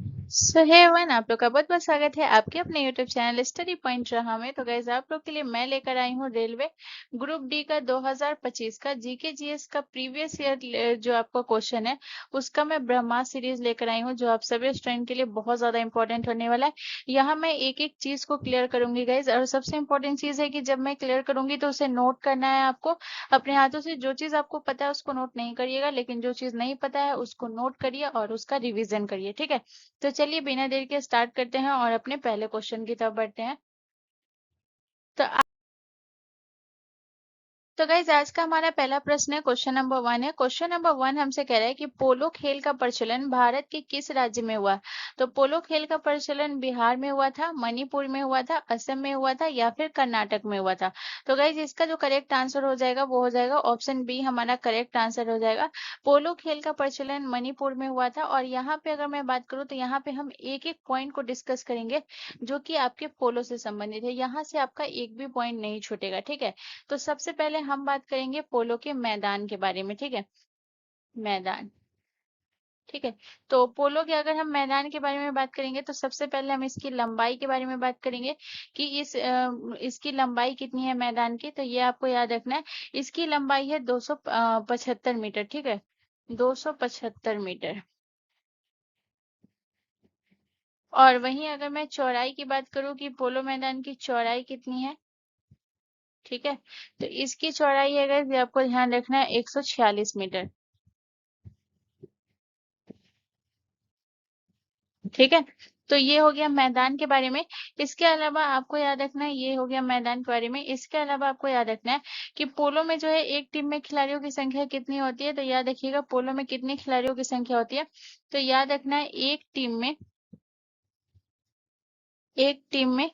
सो हे one, आप लोग का बहुत बहुत स्वागत है आपके अपने यूट्यूब चैनल स्टडी पॉइंट रहा में। तो गाइज आप लोग के लिए मैं लेकर आई हूँ रेलवे ग्रुप डी का 2025 का जीके जीएस का प्रीवियस ईयर जो आपका क्वेश्चन है उसका मैं ब्रह्मास्त्र सीरीज लेकर आई हूँ, जो आप सभी स्टूडेंट के लिए बहुत ज्यादा इंपॉर्टेंट होने वाला है। यहाँ मैं एक एक चीज को क्लियर करूंगी गाइज, और सबसे इंपॉर्टेंट चीज है कि जब मैं क्लियर करूंगी तो उसे नोट करना है आपको अपने हाथों से। जो चीज आपको पता है उसको नोट नहीं करिएगा, लेकिन जो चीज नहीं पता है उसको नोट करिए और उसका रिविजन करिए, ठीक है। तो चलिए बिना देर के स्टार्ट करते हैं और अपने पहले क्वेश्चन की तरफ बढ़ते हैं। तो गाइज आज का हमारा पहला प्रश्न है, क्वेश्चन नंबर वन है। क्वेश्चन नंबर वन हमसे कह रहा है कि पोलो खेल का प्रचलन भारत के किस राज्य में हुआ। तो पोलो खेल का प्रचलन बिहार में हुआ था, मणिपुर में हुआ था, असम में हुआ था या फिर कर्नाटक में हुआ था। तो गाइज इसका जो करेक्ट आंसर हो जाएगा वो हो जाएगा ऑप्शन बी, हमारा करेक्ट आंसर हो जाएगा। पोलो खेल का प्रचलन मणिपुर में हुआ था। और यहाँ पे अगर मैं बात करूँ तो यहाँ पे हम एक एक पॉइंट को डिस्कस करेंगे जो कि आपके पोलो से संबंधित है। यहाँ से आपका एक भी पॉइंट नहीं छूटेगा, ठीक है। तो सबसे पहले हम बात करेंगे पोलो के मैदान के बारे में, ठीक है। मैदान, ठीक है। तो पोलो के अगर हम मैदान के बारे में बात करेंगे तो सबसे पहले हम इसकी लंबाई के बारे में बात करेंगे कि इसकी लंबाई कितनी है मैदान की। तो ये आपको याद रखना है, इसकी लंबाई है 275 मीटर, ठीक है। 275 मीटर। और वहीं अगर मैं चौड़ाई की बात करूं कि पोलो मैदान की चौड़ाई कितनी है, ठीक है। तो इसकी चौड़ाई है guys, ये आपको ध्यान रखना है 146 मीटर, ठीक है। तो ये हो गया मैदान के बारे में। इसके अलावा आपको याद रखना है, ये हो गया मैदान के बारे में। इसके अलावा आपको याद रखना है कि पोलो में जो है एक टीम में खिलाड़ियों की संख्या कितनी होती है। तो याद रखिएगा पोलो में कितने खिलाड़ियों की संख्या होती है। तो याद रखना है एक टीम में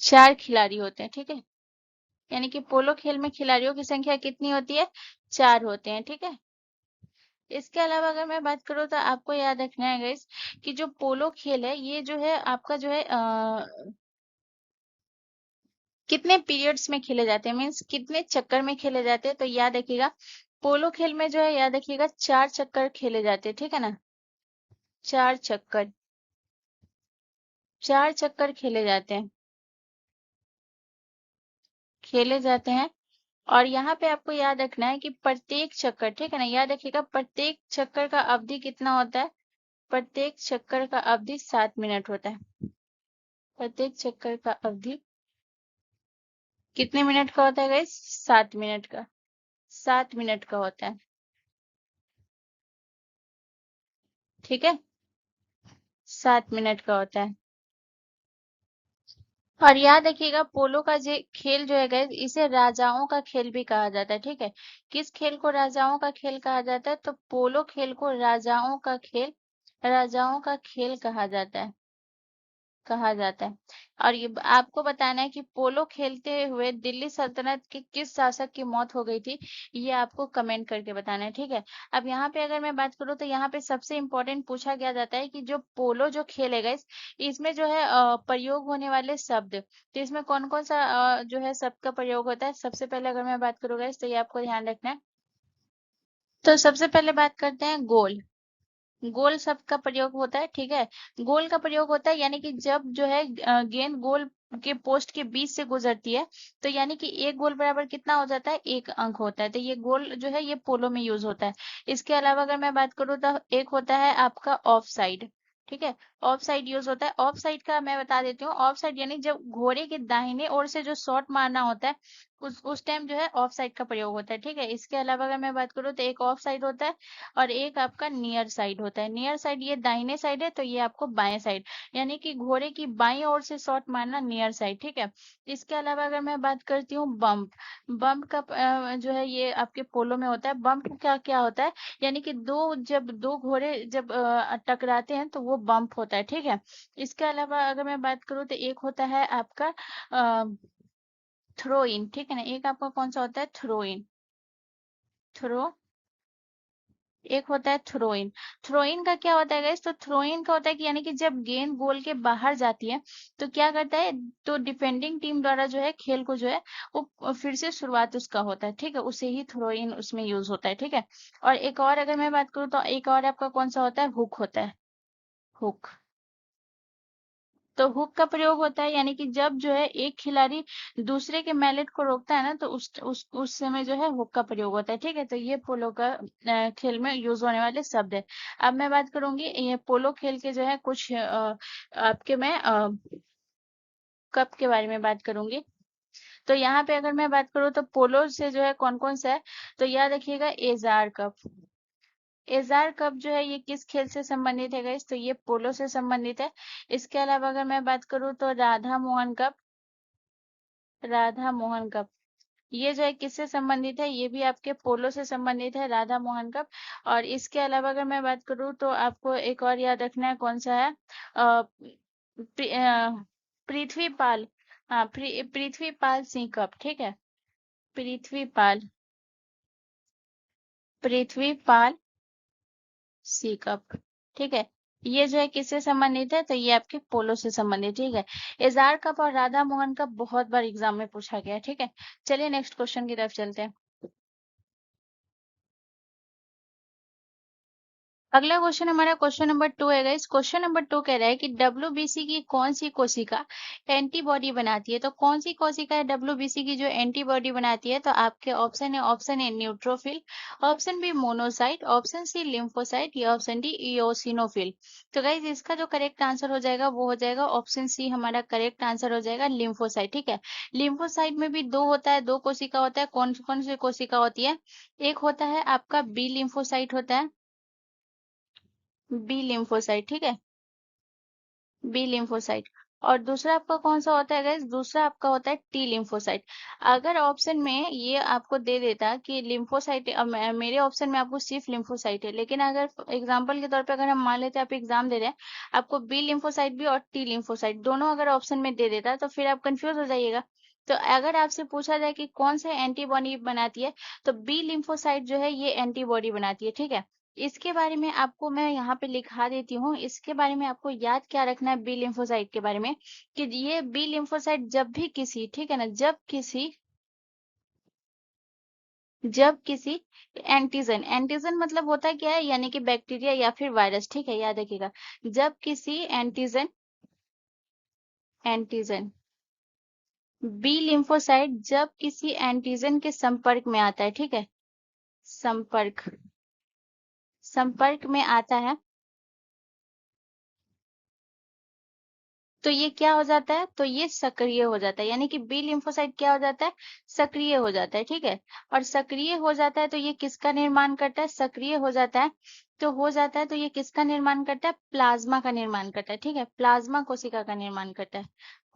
4 खिलाड़ी होते हैं, ठीक है। यानी कि पोलो खेल में खिलाड़ियों की संख्या कितनी होती है, 4 होते हैं, ठीक है। इसके अलावा अगर मैं बात करूँ तो आपको याद रखना है गाइस कि जो पोलो खेल है ये जो है आपका जो है कितने पीरियड्स में खेले जाते हैं, मीन्स कितने चक्कर में खेले जाते हैं। तो याद रखिएगा पोलो खेल में जो है याद रखिएगा 4 चक्कर खेले जाते हैं, ठीक है ना। 4 चक्कर, 4 चक्कर खेले जाते हैं। और यहाँ पे आपको याद रखना है कि प्रत्येक चक्कर, ठीक है ना, याद रखिएगा प्रत्येक चक्कर का अवधि कितना होता है। प्रत्येक चक्कर का अवधि 7 मिनट होता है। प्रत्येक चक्कर का अवधि कितने मिनट का होता है गाइस, 7 मिनट का। 7 मिनट का होता है, ठीक है। 7 मिनट का होता है। और याद रखिएगा पोलो का जो खेल जो है गाइस इसे राजाओं का खेल भी कहा जाता है, ठीक है। किस खेल को राजाओं का खेल कहा जाता है, तो पोलो खेल को राजाओं का खेल कहा जाता है। और ये आपको बताना है कि पोलो खेलते हुए दिल्ली सल्तनत के किस शासक की मौत हो गई थी, ये आपको कमेंट करके बताना है, ठीक है। अब यहाँ पे अगर मैं बात करूँ तो यहाँ पे सबसे इम्पोर्टेंट पूछा गया जाता है कि जो पोलो जो खेलेगा इसमें जो है प्रयोग होने वाले शब्द, तो इसमें कौन कौन सा जो है शब्द का प्रयोग होता है। सबसे पहले अगर मैं बात करूँ गाइस तो ये आपको ध्यान रखना है। तो सबसे पहले बात करते हैं गोल। गोल शब्द का प्रयोग होता है, ठीक है। गोल का प्रयोग होता है यानी कि जब जो है गेंद गोल के पोस्ट के बीच से गुजरती है, तो यानी कि एक गोल बराबर कितना हो जाता है, 1 अंक होता है। तो ये गोल जो है ये पोलो में यूज होता है। इसके अलावा अगर मैं बात करूँ तो एक होता है आपका ऑफ साइड, ठीक है। ऑफ साइड यूज होता है। ऑफ साइड का मैं बता देती हूँ, ऑफ साइड यानी जब घोड़े के दाहिने ओर से जो शॉट मारना होता है उस टाइम जो है ऑफ साइड का प्रयोग होता है, ठीक है। इसके अलावा अगर मैं बात करूँ तो एक ऑफ साइड होता है और एक आपका नियर साइड होता है। नियर साइड ये दाहिने साइड है, तो ये आपको बाएं साइड, यानी कि घोड़े की बाईं ओर से शॉट मारना नियर साइड, ठीक है। इसके अलावा अगर मैं बात करती हूँ बम्प, बम्प का जो है ये आपके पोलो में होता है। बम्प क्या क्या होता है, यानी कि जब दो घोड़े जब टकराते हैं तो वो बम्प होता है, ठीक है। इसके अलावा अगर मैं बात करूँ तो एक होता है आपका थ्रो इन, ठीक है ना। एक आपका कौन सा होता है, थ्रो इन, थ्रो एक होता है थ्रोइन। थ्रोइन का क्या होता है गाइस? तो थ्रोइन का होता है कि यानी कि जब गेंद गोल के बाहर जाती है तो क्या करता है, तो डिफेंडिंग टीम द्वारा जो है खेल को जो है वो फिर से शुरुआत उसका होता है, ठीक है, उसे ही थ्रोइन उसमें यूज होता है, ठीक है। और एक और अगर मैं बात करूँ तो एक और आपका कौन सा होता है, हुक होता है, हुक। तो हुक का प्रयोग होता है यानी कि जब जो है एक खिलाड़ी दूसरे के मैलेट को रोकता है ना, तो उस समय जो है हुक का प्रयोग होता है, ठीक है। तो ये पोलो का खेल में यूज होने वाले शब्द है। अब मैं बात करूंगी ये पोलो खेल के जो है कुछ आपके मैं कप के बारे में बात करूंगी। तो यहाँ पे अगर मैं बात करूँ तो पोलो से जो है कौन कौन सा है, तो याद रखिएगा एजार कप। एजार कप जो है ये किस खेल से संबंधित है गाइस? तो ये पोलो से संबंधित है। इसके अलावा अगर मैं बात करूँ तो राधा मोहन कप, राधा मोहन कप ये जो है किससे संबंधित है? ये भी आपके पोलो से संबंधित है, राधा मोहन कप। और इसके अलावा अगर मैं बात करूँ तो आपको एक और याद रखना है, कौन सा है, पृथ्वीपाल, हाँ, पृथ्वीपाल सिंह कप, ठीक है। पृथ्वीपाल, पृथ्वीपाल सी कप, ठीक है। ये जो है किससे संबंधित है? तो ये आपके पोलो से संबंधित, ठीक है। एजार कप और राधा मोहन कप बहुत बार एग्जाम में पूछा गया है, ठीक है। चलिए नेक्स्ट क्वेश्चन की तरफ चलते हैं। अगला क्वेश्चन हमारा क्वेश्चन नंबर 2 है गाइस। क्वेश्चन नंबर 2 कह रहा है कि डब्ल्यूबीसी की कौन सी कोशिका एंटीबॉडी बनाती है? तो कौन सी कोशिका है डब्ल्यूबीसी की जो एंटीबॉडी बनाती है? तो आपके ऑप्शन है, option A neutrophil, option B monocyte, option C lymphocyte, या ऑप्शन डी इओसिनोफिल। तो गाइस इसका जो करेक्ट आंसर हो जाएगा वो हो जाएगा ऑप्शन सी, हमारा करेक्ट आंसर हो जाएगा लिम्फोसाइट, ठीक है। लिम्फोसाइट में भी दो होता है, दो कोशिका होता है। कौन कौन सी कोशिका होती है? एक होता है आपका बी लिम्फोसाइट होता है, बी लिम्फोसाइट, ठीक है, बी लिम्फोसाइट। और दूसरा आपका कौन सा होता है गाइस? दूसरा आपका होता है टी लिम्फोसाइट। अगर ऑप्शन में ये आपको दे देता कि लिम्फोसाइट, मेरे ऑप्शन में आपको सिर्फ लिम्फोसाइट है, लेकिन अगर एग्जांपल के तौर पे अगर हम मान लेते हैं आप एग्जाम दे रहे हैं, आपको बी लिम्फोसाइट भी और टी लिम्फोसाइट दोनों अगर ऑप्शन में दे देता तो फिर आप कंफ्यूज हो जाइएगा। तो अगर आपसे पूछा जाए कि कौन सा एंटीबॉडी बनाती है, तो बी लिम्फोसाइट जो है ये एंटीबॉडी बनाती है, ठीक है। इसके बारे में आपको मैं यहाँ पे लिखा देती हूँ। इसके बारे में आपको याद क्या रखना है बी लिम्फोसाइट के बारे में, कि ये बी लिम्फोसाइट जब भी किसी, ठीक है ना, जब किसी एंटीजन, एंटीजन मतलब होता है क्या है, यानी कि बैक्टीरिया या फिर वायरस, ठीक है, याद रखिएगा। जब किसी एंटीजन, एंटीजन बी लिम्फोसाइट जब किसी एंटीजन के संपर्क में आता है, ठीक है, संपर्क, संपर्क में आता है, तो ये क्या हो जाता है, तो ये सक्रिय हो जाता है, यानी कि बी लिम्फोसाइट क्या हो जाता है, सक्रिय हो जाता है, ठीक है। और सक्रिय हो जाता है तो ये किसका निर्माण करता है, सक्रिय हो जाता है तो हो जाता है तो ये किसका निर्माण करता है, प्लाज्मा का निर्माण करता है, ठीक है, प्लाज्मा कोशिका का निर्माण करता है।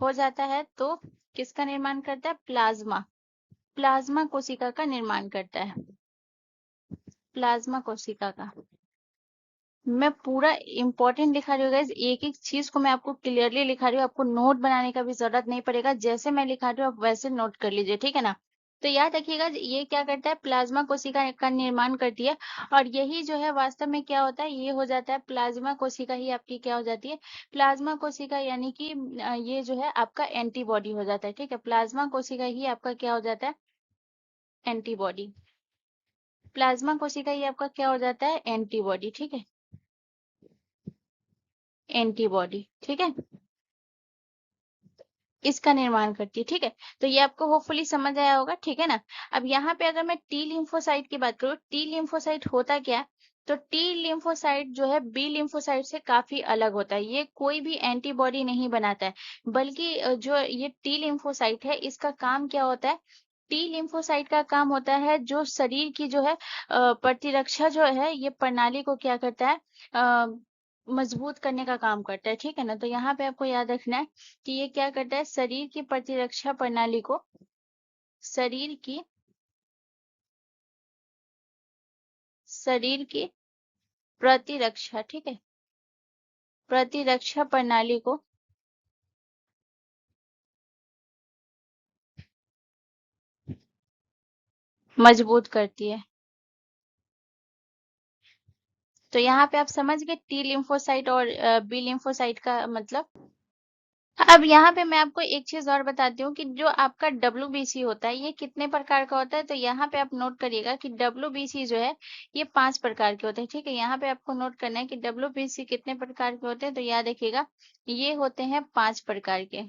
हो जाता है तो किसका निर्माण करता है, प्लाज्मा, प्लाज्मा कोशिका का निर्माण करता है, प्लाज्मा कोशिका का। मैं पूरा इंपॉर्टेंट लिखा रही हूँ गाइस, एक एक चीज को मैं आपको क्लियरली लिखा रही हूँ, आपको नोट बनाने का भी जरूरत नहीं पड़ेगा, जैसे मैं लिखा रही हूँ आप वैसे नोट कर लीजिए, ठीक है ना। तो याद रखिएगा ये क्या करता है, प्लाज्मा कोशिका का निर्माण करती है। और यही जो है वास्तव में क्या होता है, ये हो जाता है प्लाज्मा कोशिका ही आपकी क्या हो जाती है, प्लाज्मा कोशिका, यानी कि ये जो है आपका एंटीबॉडी हो जाता है, ठीक है। प्लाज्मा कोशिका ही आपका क्या हो जाता है, एंटीबॉडी। प्लाज्मा कोशिका ही आपका क्या हो जाता है, एंटीबॉडी, ठीक है, एंटीबॉडी, ठीक है, इसका निर्माण करती है, ठीक है। तो ये आपको होपफुली समझ आया होगा, ठीक है ना। अब यहाँ पे अगर मैं टी लिम्फोसाइट की बात करूँ, टी लिम्फोसाइट होता क्या है, तो टी लिम्फोसाइट जो है बी लिम्फोसाइट से काफी अलग होता है। ये कोई भी एंटीबॉडी नहीं बनाता है, बल्कि जो ये टी लिम्फोसाइट है इसका काम क्या होता है, टी लिम्फोसाइट का काम होता है जो शरीर की जो है प्रतिरक्षा जो है ये प्रणाली को क्या करता है, मजबूत करने का काम करता है, ठीक है ना। तो यहाँ पे आपको याद रखना है कि ये क्या करता है, शरीर की प्रतिरक्षा प्रणाली को, शरीर की, शरीर की प्रतिरक्षा, ठीक है, प्रतिरक्षा प्रणाली को मजबूत करती है। तो यहाँ पे आप समझ गए टी लिम्फोसाइट और बी लिम्फोसाइट का मतलब। अब यहाँ पे मैं आपको एक चीज और बताती हूँ कि जो आपका डब्ल्यूबीसी होता है ये कितने प्रकार का होता है। तो यहाँ पे आप नोट करिएगा कि डब्ल्यूबीसी जो है ये 5 प्रकार के होते हैं। ठीक है, यहाँ पे आपको नोट करना है कि डब्ल्यूबीसी कितने प्रकार के होते हैं। तो याद रखिएगा ये होते हैं 5 प्रकार के।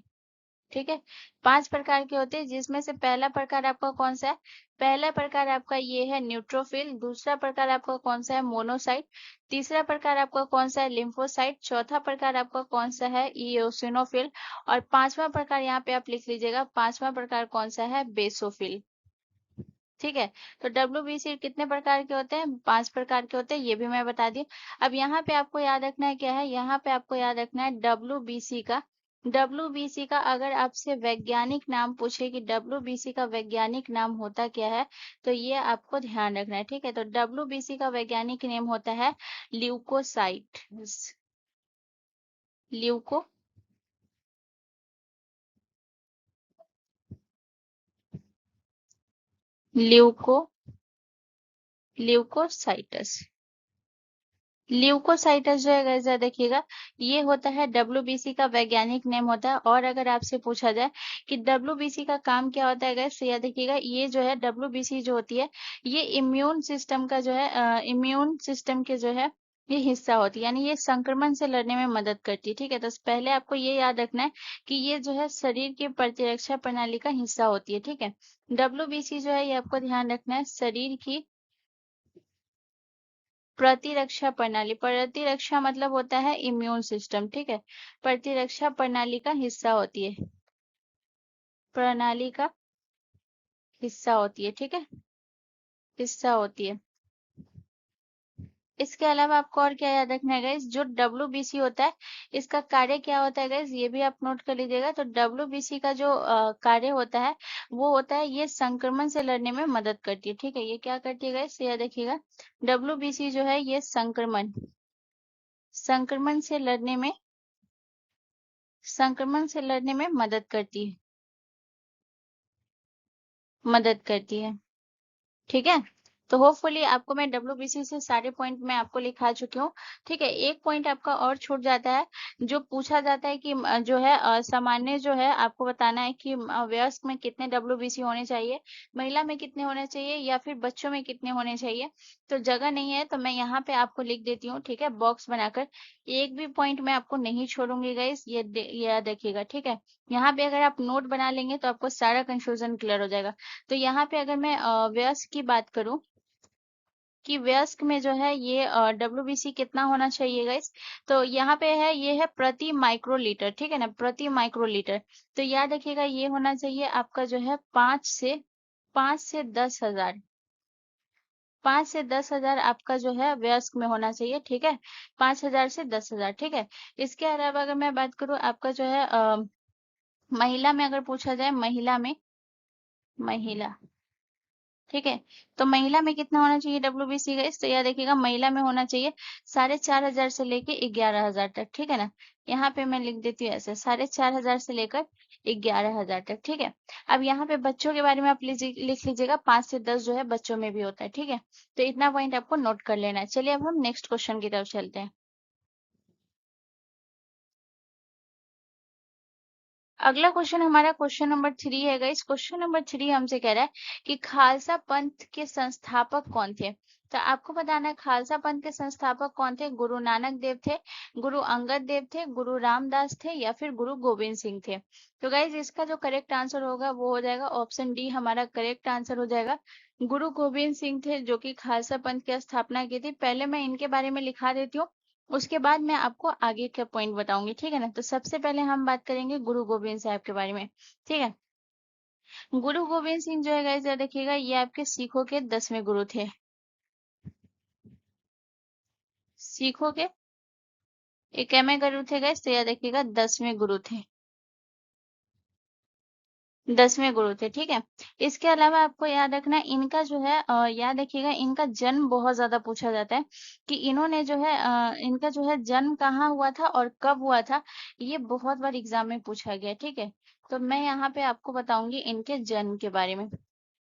ठीक है, 5 प्रकार के होते हैं, जिसमें से पहला प्रकार आपका कौन सा है? पहला प्रकार आपका ये है न्यूट्रोफिल। दूसरा प्रकार आपका कौन सा है? मोनोसाइट। तीसरा प्रकार आपका कौन सा है? लिम्फोसाइट। चौथा प्रकार आपका कौन सा है? इओसिनोफिल। और पांचवा प्रकार यहाँ पे आप लिख लीजिएगा, पांचवा प्रकार कौन सा है? बेसोफिल। ठीक है, तो डब्ल्यूबीसी कितने प्रकार के होते हैं? 5 प्रकार के होते हैं, ये भी मैं बता दी। अब यहाँ पे आपको याद रखना है क्या है? यहाँ पे आपको याद रखना है डब्ल्यूबीसी का अगर आपसे वैज्ञानिक नाम पूछे कि डब्ल्यूबीसी का वैज्ञानिक नाम होता क्या है, तो ये आपको ध्यान रखना है। ठीक है, तो डब्ल्यूबीसी का वैज्ञानिक नेम होता है leukocyte. Leuko leuko leukocytes. Leukocytes जो है गाइस देखिएगा ये होता है डब्ल्यूबीसी का वैज्ञानिक नेम होता है। और अगर आपसे पूछा जाए कि डब्ल्यूबीसी का काम क्या होता है गाइस, तो याद रखिएगा ये जो है डब्ल्यूबीसी जो होती है ये इम्यून सिस्टम का जो है इम्यून सिस्टम के जो है ये हिस्सा होती है, यानी ये संक्रमण से लड़ने में मदद करती है। ठीक है, तो पहले आपको ये याद रखना है कि ये जो है शरीर की प्रतिरक्षा प्रणाली का हिस्सा होती है। ठीक है, डब्ल्यूबीसी जो है ये आपको ध्यान रखना है शरीर की प्रतिरक्षा प्रणाली। प्रतिरक्षा मतलब होता है इम्यून सिस्टम। ठीक है, प्रतिरक्षा प्रणाली का हिस्सा होती है, प्रणाली का हिस्सा होती है। ठीक है, हिस्सा होती है। इसके अलावा आपको और क्या याद रखना है गाइस? जो डब्ल्यूबीसी होता है इसका कार्य क्या होता है गाइस, ये भी आप नोट कर लीजिएगा। तो डब्ल्यूबीसी का जो कार्य होता है वो होता है ये संक्रमण से लड़ने में मदद करती है। ठीक है, ये क्या करती है गाइस, याद रखिएगा डब्ल्यूबीसी जो है ये संक्रमण से लड़ने में मदद करती है, मदद करती है। ठीक है, तो होपफुली आपको मैं डब्ल्यूबीसी से सारे पॉइंट मैं आपको लिखा चुकी हूँ। ठीक है, एक पॉइंट आपका और छूट जाता है जो पूछा जाता है कि जो है सामान्य जो है आपको बताना है कि वयस्क में कितने डब्ल्यूबीसी होने चाहिए, महिला में कितने होने चाहिए या फिर बच्चों में कितने होने चाहिए। तो जगह नहीं है तो मैं यहाँ पे आपको लिख देती हूँ। ठीक है, बॉक्स बनाकर एक भी पॉइंट मैं आपको नहीं छोड़ूंगी गाइस, ये याद रखिएगा। ठीक है, यहाँ पे अगर आप नोट बना लेंगे तो आपको सारा कंफ्यूजन क्लियर हो जाएगा। तो यहाँ पे अगर मैं वयस्क की बात करूं कि वयस्क में जो है ये डब्ल्यूबीसी कितना होना चाहिए गाइस, तो यहाँ पे है ये है प्रति माइक्रोलीटर। ठीक है ना, प्रति माइक्रोलीटर। तो याद रखिएगा ये होना चाहिए आपका जो है 5 से 10 हजार, 5 से 10 हजार आपका जो है वयस्क में होना चाहिए। ठीक है, 5 हजार से 10 हजार। ठीक है, इसके अलावा अगर मैं बात करूं आपका जो है महिला में अगर पूछा जाए, महिला। ठीक है, तो महिला में कितना होना चाहिए डब्ल्यूबीसी का? तो यह देखिएगा महिला में होना चाहिए 4,500 से लेके 11,000 तक। ठीक है ना, यहाँ पे मैं लिख देती हूँ ऐसे 4,500 से लेकर 11,000 तक। ठीक है, अब यहाँ पे बच्चों के बारे में आप लिख लीजिएगा 5 से 10 जो है बच्चों में भी होता है। ठीक है, तो इतना पॉइंट आपको नोट कर लेना है। चलिए अब हम नेक्स्ट क्वेश्चन की तरफ चलते हैं। अगला क्वेश्चन हमारा क्वेश्चन नंबर 3 है गाइस। क्वेश्चन नंबर 3 हमसे कह रहा है कि खालसा पंथ के संस्थापक कौन थे? तो आपको बताना है खालसा पंथ के संस्थापक कौन थे। गुरु नानक देव थे, गुरु अंगद देव थे, गुरु रामदास थे या फिर गुरु गोविंद सिंह थे। तो गाइस इसका जो करेक्ट आंसर होगा वो हो जाएगा ऑप्शन डी, हमारा करेक्ट आंसर हो जाएगा। गुरु गोविंद सिंह थे जो कि खालसा पंथ की स्थापना की थी। पहले मैं इनके बारे में लिखा देती हूँ, उसके बाद मैं आपको आगे के पॉइंट बताऊंगी। ठीक है ना, तो सबसे पहले हम बात करेंगे गुरु गोविंद साहब के बारे में। ठीक है, गुरु गोविंद सिंह जो है गाइस देखिएगा ये आपके सिखों के 10वें गुरु थे। सिखों के ये कैमे गुरु थे गाइस, तो याद रखिएगा 10वें गुरु थे, 10वें गुरु थे। ठीक है, इसके अलावा आपको याद रखना है इनका जो है याद रखिएगा इनका जन्म बहुत ज्यादा पूछा जाता है कि इन्होंने जो है इनका जो है जन्म कहाँ हुआ था और कब हुआ था, ये बहुत बार एग्जाम में पूछा गया है। ठीक है, तो मैं यहाँ पे आपको बताऊंगी इनके जन्म के बारे में।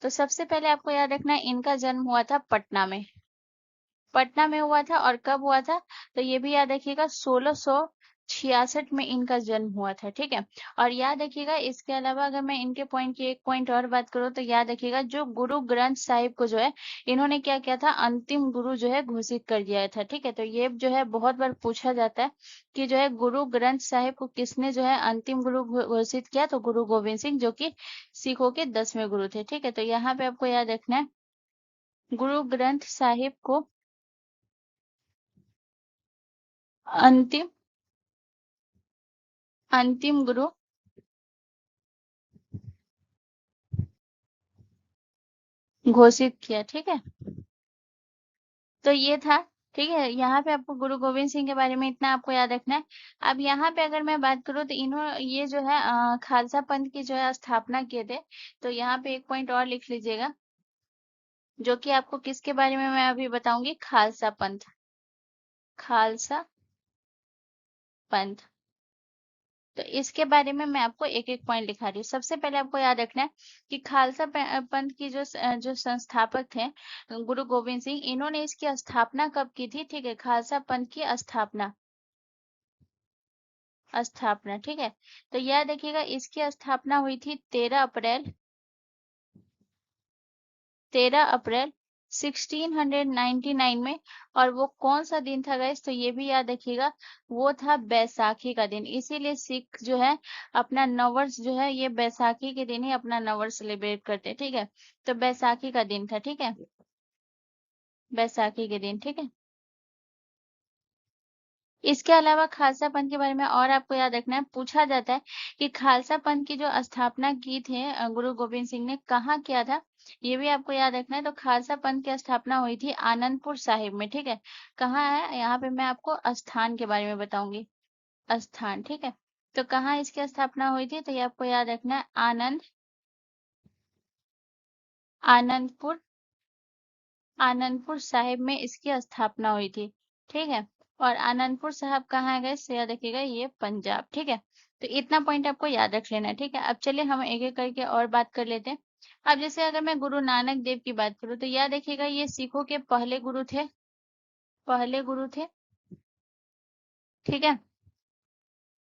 तो सबसे पहले आपको याद रखना है इनका जन्म हुआ था पटना में। पटना में हुआ था और कब हुआ था, तो ये भी याद रखिएगा 1666 में इनका जन्म हुआ था, ठीक है। और याद रखिएगा इसके अलावा अगर मैं इनके पॉइंट की एक पॉइंट और बात करूँ तो याद रखिएगा जो गुरु ग्रंथ साहिब को जो है इन्होंने क्या किया था, अंतिम गुरु जो है घोषित कर दिया था, ठीक है। तो ये जो है बहुत बार पूछा जाता है कि जो है गुरु ग्रंथ साहिब को किसने जो है अंतिम गुरु घोषित किया, तो गुरु गोविंद सिंह, जो कि सिखों के 10वें गुरु थे, ठीक है। तो यहाँ पे आपको याद रखना है गुरु ग्रंथ साहिब को अंतिम अंतिम गुरु घोषित किया, ठीक है। तो ये था, ठीक है। यहाँ पे आपको गुरु गोविंद सिंह के बारे में इतना आपको याद रखना है। अब यहाँ पे अगर मैं बात करूँ तो ये जो है खालसा पंथ की जो है स्थापना किए थे। तो यहाँ पे एक पॉइंट और लिख लीजिएगा, जो कि आपको किसके बारे में मैं अभी बताऊंगी, खालसा पंथ, खालसा पंथ। तो इसके बारे में मैं आपको एक एक पॉइंट लिखा रही हूँ। सबसे पहले आपको याद रखना है कि खालसा पंथ की जो संस्थापक थे गुरु गोविंद सिंह, इन्होंने इसकी स्थापना कब की थी, ठीक है। खालसा पंथ की स्थापना, ठीक है। तो याद रखिएगा इसकी स्थापना हुई थी 13 अप्रैल 1699 में। और वो कौन सा दिन था गाइस, तो ये भी याद रखिएगा वो था बैसाखी का दिन। इसीलिए सिख जो है अपना नववर्ष जो है ये बैसाखी के दिन ही अपना नववर्ष सेलिब्रेट करते हैं, ठीक है। तो बैसाखी का दिन था, ठीक है, बैसाखी के दिन, ठीक है। इसके अलावा खालसा पंथ के बारे में और आपको याद रखना है, पूछा जाता है कि खालसा पंथ की जो स्थापना की थे गुरु गोविंद सिंह ने कहाँ किया था, ये भी आपको याद रखना है। तो खालसा पंथ की स्थापना हुई थी आनंदपुर साहिब में, ठीक है। कहाँ है, यहाँ पे मैं आपको स्थान के बारे में बताऊंगी, स्थान, ठीक है। तो कहाँ इसकी स्थापना हुई थी, तो ये आपको याद रखना है आनंदपुर आनंदपुर साहिब में इसकी स्थापना हुई थी, ठीक है। और आनंदपुर साहब कहाँ है गाइस, याद रखिएगा ये पंजाब, ठीक है। तो इतना पॉइंट आपको याद रख लेना है, ठीक है। अब चलिए हम एक एक करके और बात कर लेते हैं। अब जैसे अगर मैं गुरु नानक देव की बात करूँ तो याद रखिएगा ये सिखों के पहले गुरु थे, पहले गुरु थे, ठीक है।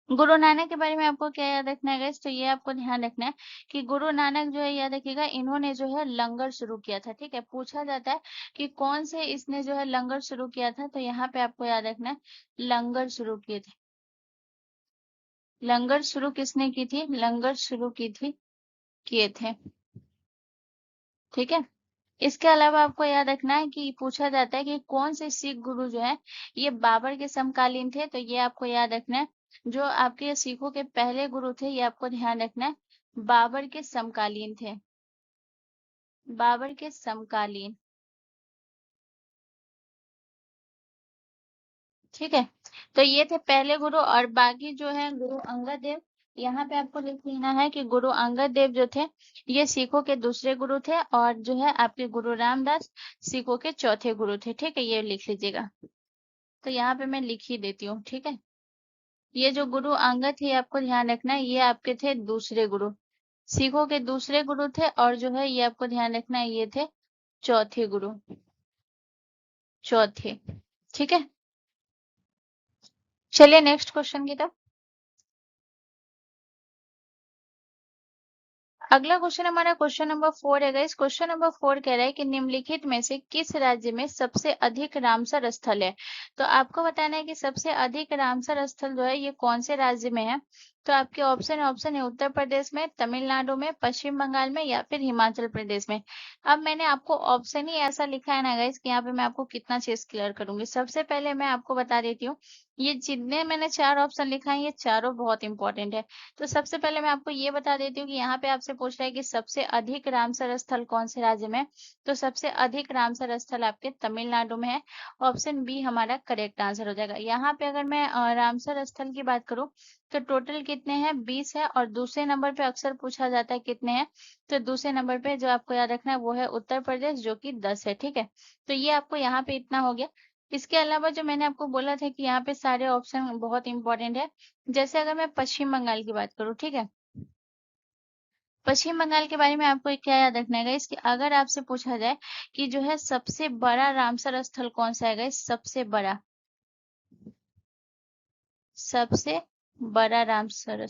गुरु नानक के बारे में आपको क्या याद रखना है गाइस, तो ये आपको ध्यान रखना है कि गुरु नानक जो है याद रखिएगा इन्होंने जो है लंगर शुरू किया था, ठीक है। पूछा जाता है कि कौन से इसने जो है लंगर शुरू किया था, तो यहाँ पे आपको याद रखना है लंगर शुरू किए थे, लंगर शुरू किसने की थी, लंगर शुरू की थी, किए थे, ठीक है। इसके अलावा आपको याद रखना है कि पूछा जाता है कि कौन से सिख गुरु जो है ये बाबर के समकालीन थे, तो ये आपको याद रखना है जो आपके सिखों के पहले गुरु थे ये आपको ध्यान रखना है बाबर के समकालीन थे, बाबर के समकालीन, ठीक है। तो ये थे पहले गुरु। और बाकी जो है गुरु अंगद देव, यहाँ पे आपको लिख लेना है कि गुरु अंगद देव जो थे ये सिखों के दूसरे गुरु थे, और जो है आपके गुरु रामदास सिखों के चौथे गुरु थे, ठीक है। ये लिख लीजिएगा, तो यहाँ पे मैं लिख ही देती हूँ, ठीक है। ये जो गुरु अंगद थे आपको ध्यान रखना है ये आपके थे दूसरे गुरु, सिखों के दूसरे गुरु थे। और जो है ये आपको ध्यान रखना है ये थे चौथे गुरु, चौथे, ठीक है। चलिए नेक्स्ट क्वेश्चन की तरफ। अगला क्वेश्चन हमारा क्वेश्चन नंबर 4 है गाइस। क्वेश्चन नंबर 4 कह रहा है कि निम्नलिखित में से किस राज्य में सबसे अधिक रामसर स्थल है। तो आपको बताना है कि सबसे अधिक रामसर स्थल जो है ये कौन से राज्य में है। तो आपके ऑप्शन है उत्तर प्रदेश में, तमिलनाडु में, पश्चिम बंगाल में, या फिर हिमाचल प्रदेश में। अब मैंने आपको ऑप्शन ही ऐसा लिखा है ना गाइस कि यहाँ पे मैं आपको कितना चीज क्लियर करूंगी। सबसे पहले मैं आपको बता देती हूँ ये जितने मैंने 4 ऑप्शन लिखा है ये चारों बहुत इंपॉर्टेंट है। तो सबसे पहले मैं आपको ये बता देती हूँ कि यहाँ पे आपसे पूछ रहा है कि सबसे अधिक रामसर स्थल कौन से राज्य में है। तो सबसे अधिक रामसर स्थल आपके तमिलनाडु में है। ऑप्शन बी हमारा करेक्ट आंसर हो जाएगा। यहाँ पे अगर मैं रामसर स्थल की बात करूँ तो टोटल कितने हैं, 20 है। और दूसरे नंबर पे अक्सर पूछा जाता है कितने हैं, तो दूसरे नंबर पे जो आपको याद रखना है वो है उत्तर प्रदेश, जो कि 10 है, ठीक है। तो ये आपको यहाँ पे इतना हो गया। इसके अलावा जो मैंने आपको बोला था कि यहाँ पे सारे ऑप्शन बहुत इंपॉर्टेंट है। जैसे अगर मैं पश्चिम बंगाल की बात करूँ, ठीक है, पश्चिम बंगाल के बारे में आपको एक क्या याद रखना है गाइस कि अगर आपसे पूछा जाए कि जो है सबसे बड़ा रामसर स्थल कौन सा है गाइस, सबसे बड़ा रामसर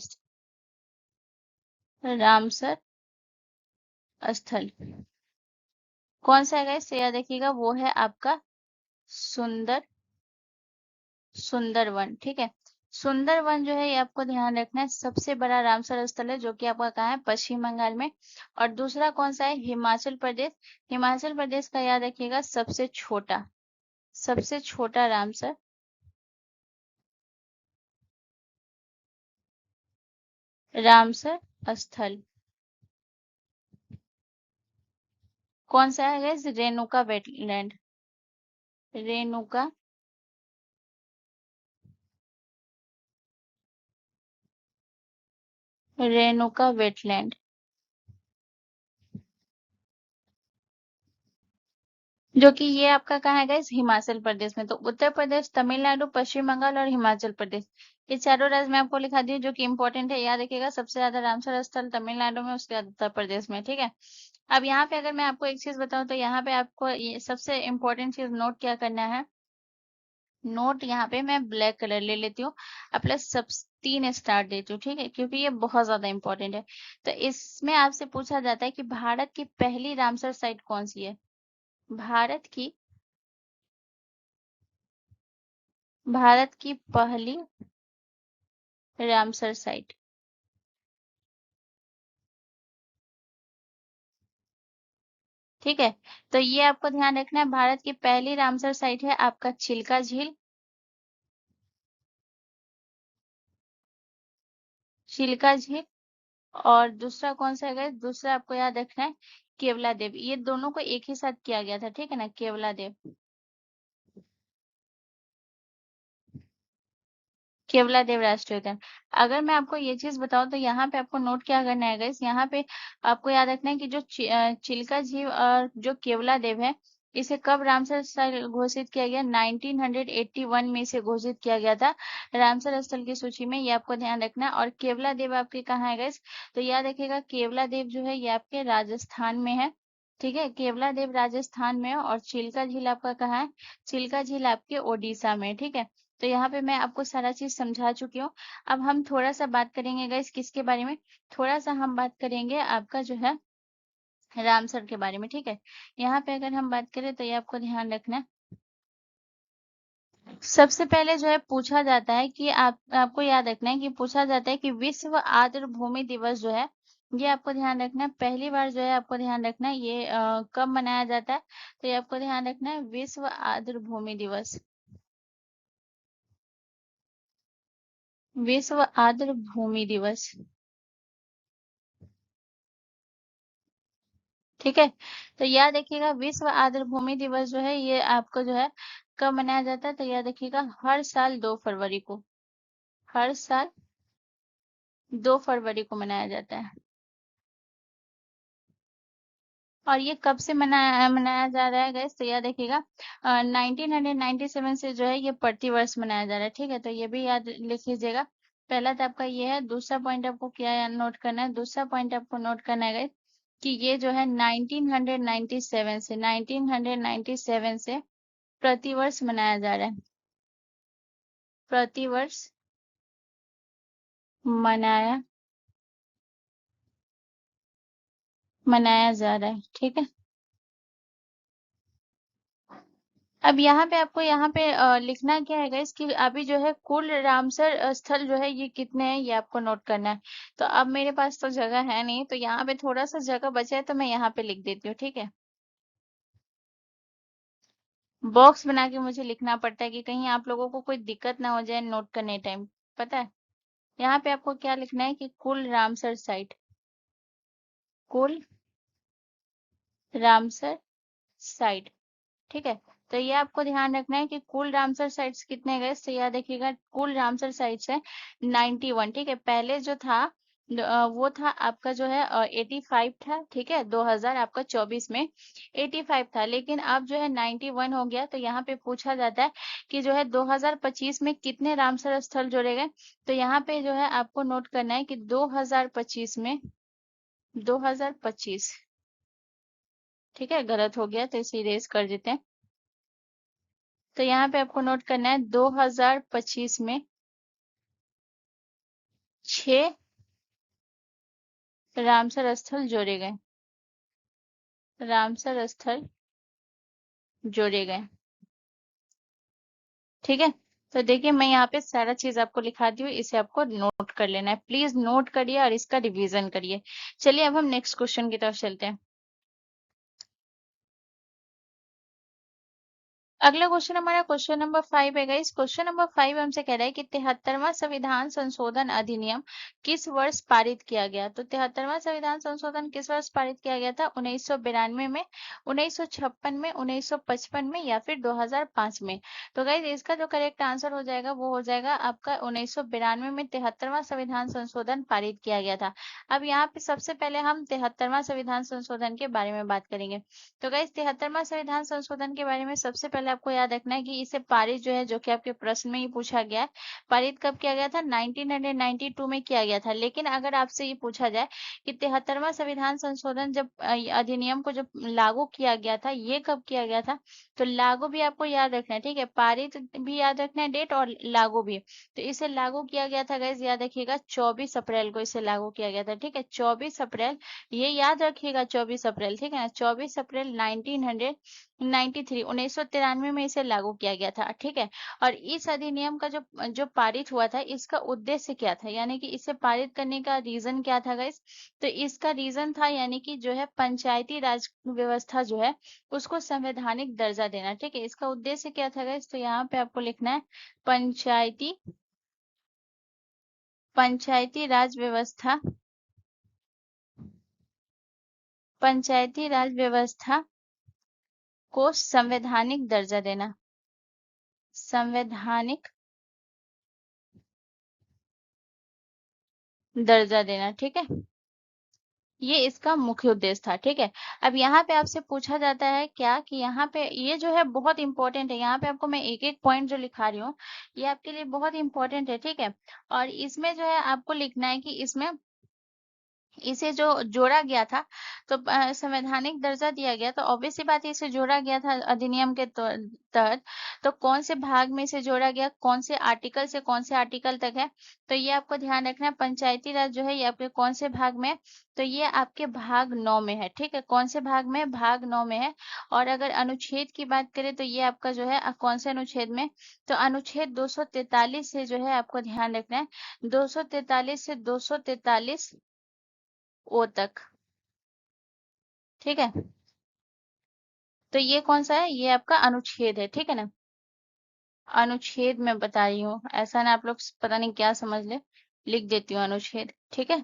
स्थल कौन सा है गाइस, तो याद रखिएगा वो है आपका सुंदर सुंदरवन। ठीक है, सुंदरवन जो है ये आपको ध्यान रखना है, सबसे बड़ा रामसर स्थल है जो कि आपका कहाँ है, पश्चिम बंगाल में। और दूसरा कौन सा है, हिमाचल प्रदेश। हिमाचल प्रदेश का याद रखिएगा सबसे छोटा रामसर स्थल कौन सा है guys, Renuka wetland. Renuka Renuka wetland जो कि ये आपका कहाँ है गाइस, हिमाचल प्रदेश में। तो उत्तर प्रदेश, तमिलनाडु, पश्चिम बंगाल और हिमाचल प्रदेश, ये चारों राज्य मैं आपको लिखा दी जो कि इंपॉर्टेंट है, याद रखिएगा। सबसे ज्यादा रामसर स्थल तमिलनाडु में, उसके बाद उत्तर प्रदेश में। ठीक है, अब यहाँ पे अगर मैं आपको एक चीज बताऊं तो यहाँ पे आपको ये सबसे इम्पोर्टेंट चीज नोट क्या करना है, नोट यहाँ पे मैं ब्लैक कलर ले लेती हूँ और प्लस सब 3 स्टार देती हूँ। ठीक है, क्योंकि ये बहुत ज्यादा इंपॉर्टेंट है। तो इसमें आपसे पूछा जाता है कि भारत की पहली रामसर साइट कौन सी है, भारत की भारत की पहली रामसर साइट। ठीक है, तो ये आपको ध्यान रखना है, भारत की पहली रामसर साइट है आपका चिल्का झील। चिल्का झील। और दूसरा कौन सा है, दूसरा आपको याद रखना है केवला देव। ये दोनों को एक ही साथ किया गया था, ठीक है ना, केवला देव। केवला देव राष्ट्रीय उद्यान। अगर मैं आपको ये चीज बताऊं तो यहाँ पे आपको नोट क्या करना है गाइस, यहाँ पे आपको याद रखना है कि जो चिल्का झील और जो केवला देव है, इसे कब रामसर स्थल घोषित किया गया, 1981 में इसे घोषित किया गया था रामसर स्थल की सूची में, ये आपको ध्यान रखना है। और केवला देव आपके कहाँ है गाइस, तो याद रखिएगा केवला देव जो है ये आपके राजस्थान में है। ठीक है, केवला देव राजस्थान में है। और चिल्का झील आपका कहाँ है, चिल्का झील आपके ओडिशा में है। ठीक है, तो यहाँ पे मैं आपको सारा चीज समझा चुकी हूँ। अब हम थोड़ा सा बात करेंगे गाइस किसके बारे में, थोड़ा सा हम बात करेंगे आपका जो है रामसर के बारे में। ठीक है, यहाँ पे अगर हम बात करें तो ये आपको ध्यान रखना है, सबसे पहले जो है पूछा जाता है कि आपको याद रखना है कि पूछा जाता है कि विश्व आर्द्र भूमि दिवस जो है, ये आपको ध्यान रखना है, पहली बार जो है आपको ध्यान रखना है ये कब मनाया जाता है, तो ये आपको ध्यान रखना है विश्व आर्द्र भूमि दिवस। विश्व आर्द्र भूमि दिवस। ठीक है, तो याद रखिएगा विश्व आर्द्र भूमि दिवस जो है ये आपको जो है कब मनाया जाता है, तो याद रखिएगा हर साल 2 फरवरी को, हर साल 2 फरवरी को मनाया जाता है। और ये कब से मनाया मनाया जा रहा है गैस, तो याद रखिएगा 1997 से जो है ये प्रतिवर्ष मनाया जा रहा है। ठीक है, तो ये भी याद लिख लीजिएगा। पहला तो आपका ये है, दूसरा पॉइंट आपको क्या नोट करना है, दूसरा पॉइंट आपको नोट करना है guys, कि ये जो है 1997 से प्रतिवर्ष मनाया जा रहा है, प्रतिवर्ष मनाया मनाया जा रहा है। ठीक है, अब यहाँ पे आपको यहाँ पे लिखना क्या है गाइस कि अभी जो है कुल रामसर स्थल जो है ये कितने हैं, ये आपको नोट करना है। तो अब मेरे पास तो जगह है नहीं, तो यहाँ पे थोड़ा सा जगह बचा है तो मैं यहाँ पे लिख देती हूँ। ठीक है, बॉक्स बना के मुझे लिखना पड़ता है कि कहीं आप लोगों को कोई दिक्कत ना हो जाए नोट करने टाइम। पता है, यहाँ पे आपको क्या लिखना है कि कुल रामसर साइट, कुल रामसर साइट। ठीक है, तो ये आपको ध्यान रखना है कि कुल रामसर साइट्स कितने गए, तो याद रखिएगा कुल रामसर साइट्स है 91। ठीक है, पहले जो था वो था आपका जो है 85 था। ठीक है, 2000 आपका 24 में 85 था, लेकिन अब जो है 91 हो गया। तो यहाँ पे पूछा जाता है कि जो है 2025 में कितने रामसर स्थल जोड़े गए, तो यहाँ पे जो है आपको नोट करना है कि 2025 में 2025, ठीक है, गलत हो गया तो इसे इरेज कर देते हैं। तो यहाँ पे आपको नोट करना है 2025 में 6 रामसर स्थल जोड़े गए, रामसर स्थल जोड़े गए, ठीक है। तो देखिए मैं यहाँ पे सारा चीज आपको लिखा दी हूँ, इसे आपको नोट कर लेना है, प्लीज नोट करिए और इसका रिवीजन करिए। चलिए अब हम नेक्स्ट क्वेश्चन की तरफ चलते हैं। अगला क्वेश्चन हमारा क्वेश्चन नंबर 5 है गाइस। क्वेश्चन नंबर 5 हमसे कह रहा है कि 73वां संविधान संशोधन अधिनियम किस वर्ष पारित किया गया। तो 73वां संविधान संशोधन किस वर्ष पारित किया गया था? 1992 में, 1956 में, 1955 में या फिर 2005 में। तो गाइस इसका जो करेक्ट आंसर हो जाएगा वो हो जाएगा आपका 1992 में 73वां संविधान संशोधन पारित किया गया था। अब यहाँ पे सबसे पहले हम 73वां संविधान संशोधन के बारे में बात करेंगे। तो गाइस 73वां संविधान संशोधन के बारे में सबसे पहले आपको याद रखना है कि इसे पारित जो है, जो कि आपके प्रश्न में ही पूछा गया है, पारित कब किया गया था? 1992 में किया गया था। लेकिन अगर आपसे ये पूछा जाए कि 73वां संविधान संशोधन जब अधिनियम को जब लागू किया गया था, ये कब किया गया था, तो लागू भी आपको याद रखना है, ठीक है, पारित भी याद रखना है डेट और लागू भी। तो इसे लागू किया गया था गाइस, याद रखिएगा 24 अप्रैल को इसे लागू किया गया था, ठीक है, 24 अप्रैल, ये याद रखिएगा 24 अप्रैल, ठीक है ना, 24 अप्रैल 1993, 1993 में इसे लागू किया गया था, ठीक है। और इस अधिनियम का जो जो पारित हुआ था, इसका उद्देश्य क्या था, यानी कि इसे पारित करने का रीजन क्या था गाइस? तो इसका रीजन था यानी कि जो है पंचायती राज व्यवस्था जो है उसको संवैधानिक दर्जा देना, ठीक है। इसका उद्देश्य क्या था गाइस? तो यहाँ पे आपको लिखना है पंचायती पंचायती राज व्यवस्था, पंचायती राज व्यवस्था को संवैधानिक दर्जा देना, संवैधानिक दर्जा देना, ठीक है, ये इसका मुख्य उद्देश्य था, ठीक है। अब यहाँ पे आपसे पूछा जाता है क्या कि यहाँ पे ये जो है बहुत इंपॉर्टेंट है, यहाँ पे आपको मैं एक एक पॉइंट जो लिखा रही हूँ ये आपके लिए बहुत इंपॉर्टेंट है, ठीक है। और इसमें जो है आपको लिखना है कि इसमें इसे जो जोड़ा गया था, तो संवैधानिक दर्जा दिया गया, तो ऑब्वियस सी बात है इसे जोड़ा गया था अधिनियम के तहत। तो कौन से भाग में इसे जोड़ा गया, कौन से आर्टिकल से कौन से आर्टिकल तक है, तो ये आपको ध्यान रखना है। पंचायती राज जो है ये आपके कौन से भाग में है, तो ये आपके भाग 9 में है, ठीक है, कौन से भाग में? भाग 9 में है। और अगर अनुच्छेद की बात करें तो ये आपका जो है कौन से अनुच्छेद में, तो अनुच्छेद 243 से जो है आपको ध्यान रखना है, 243 से 243 ओ तक, ठीक है। तो ये कौन सा है? ये आपका अनुच्छेद है, ठीक है ना, अनुच्छेद में बता रही हूँ, ऐसा ना आप लोग पता नहीं क्या समझ ले, लिख देती हूँ अनुच्छेद, ठीक है।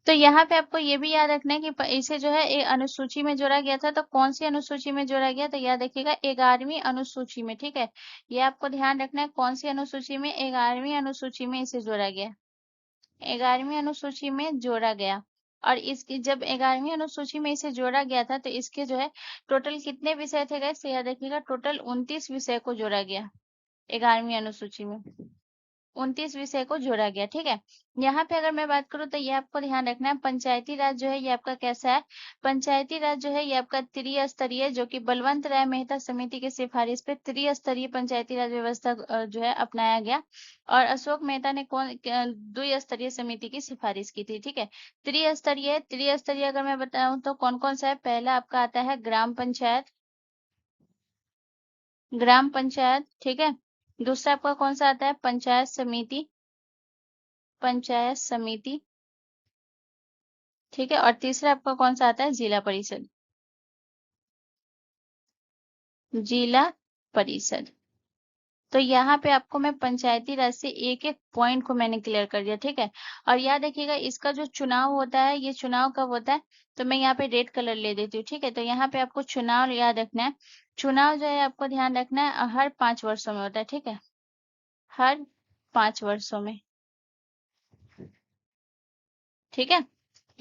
तो यहाँ पे आपको ये भी याद रखना है कि इसे जो है अनुसूची में जोड़ा गया था, तो कौन सी अनुसूची में जोड़ा गया, तो याद रखिएगा 11वीं अनुसूची में, ठीक है। ये आपको ध्यान रखना है कौन सी अनुसूची में, 11वीं अनुसूची में इसे जोड़ा गया, 11वीं अनुसूची में जोड़ा गया। और इसकी जब 11वीं अनुसूची में इसे जोड़ा गया था, तो इसके जो है टोटल कितने विषय थे गाइस? याद रखिएगा टोटल 29 विषय को जोड़ा गया 11वीं अनुसूची में, 29 विषय को जोड़ा गया, ठीक है। यहाँ पे अगर मैं बात करूँ तो ये आपको ध्यान रखना है पंचायती राज जो है ये आपका कैसा है, पंचायती राज जो है ये आपका त्रिस्तरीय, जो कि बलवंत राय मेहता समिति की सिफारिश पे त्रिस्तरीय पंचायती राज व्यवस्था जो है अपनाया गया। और अशोक मेहता ने कौन द्विस्तरीय समिति की सिफारिश की थी, ठीक है। त्रिस्तरीय, त्रिस्तरीय अगर मैं बताऊं तो कौन कौन सा है? पहला आपका आता है ग्राम पंचायत, ग्राम पंचायत, ठीक है। दूसरा आपका कौन सा आता है? पंचायत समिति, पंचायत समिति, ठीक है। और तीसरा आपका कौन सा आता है? जिला परिषद, जिला परिषद। तो यहाँ पे आपको मैं पंचायती राज से एक एक पॉइंट को मैंने क्लियर कर दिया, ठीक है। और याद रखिएगा इसका जो चुनाव होता है, ये चुनाव कब होता है, तो मैं यहाँ पे रेड कलर ले देती हूँ, ठीक है। तो यहाँ पे आपको चुनाव याद रखना है, चुनाव जो है आपको ध्यान रखना है हर 5 वर्षों में होता है, ठीक है, हर 5 वर्षों में, ठीक है।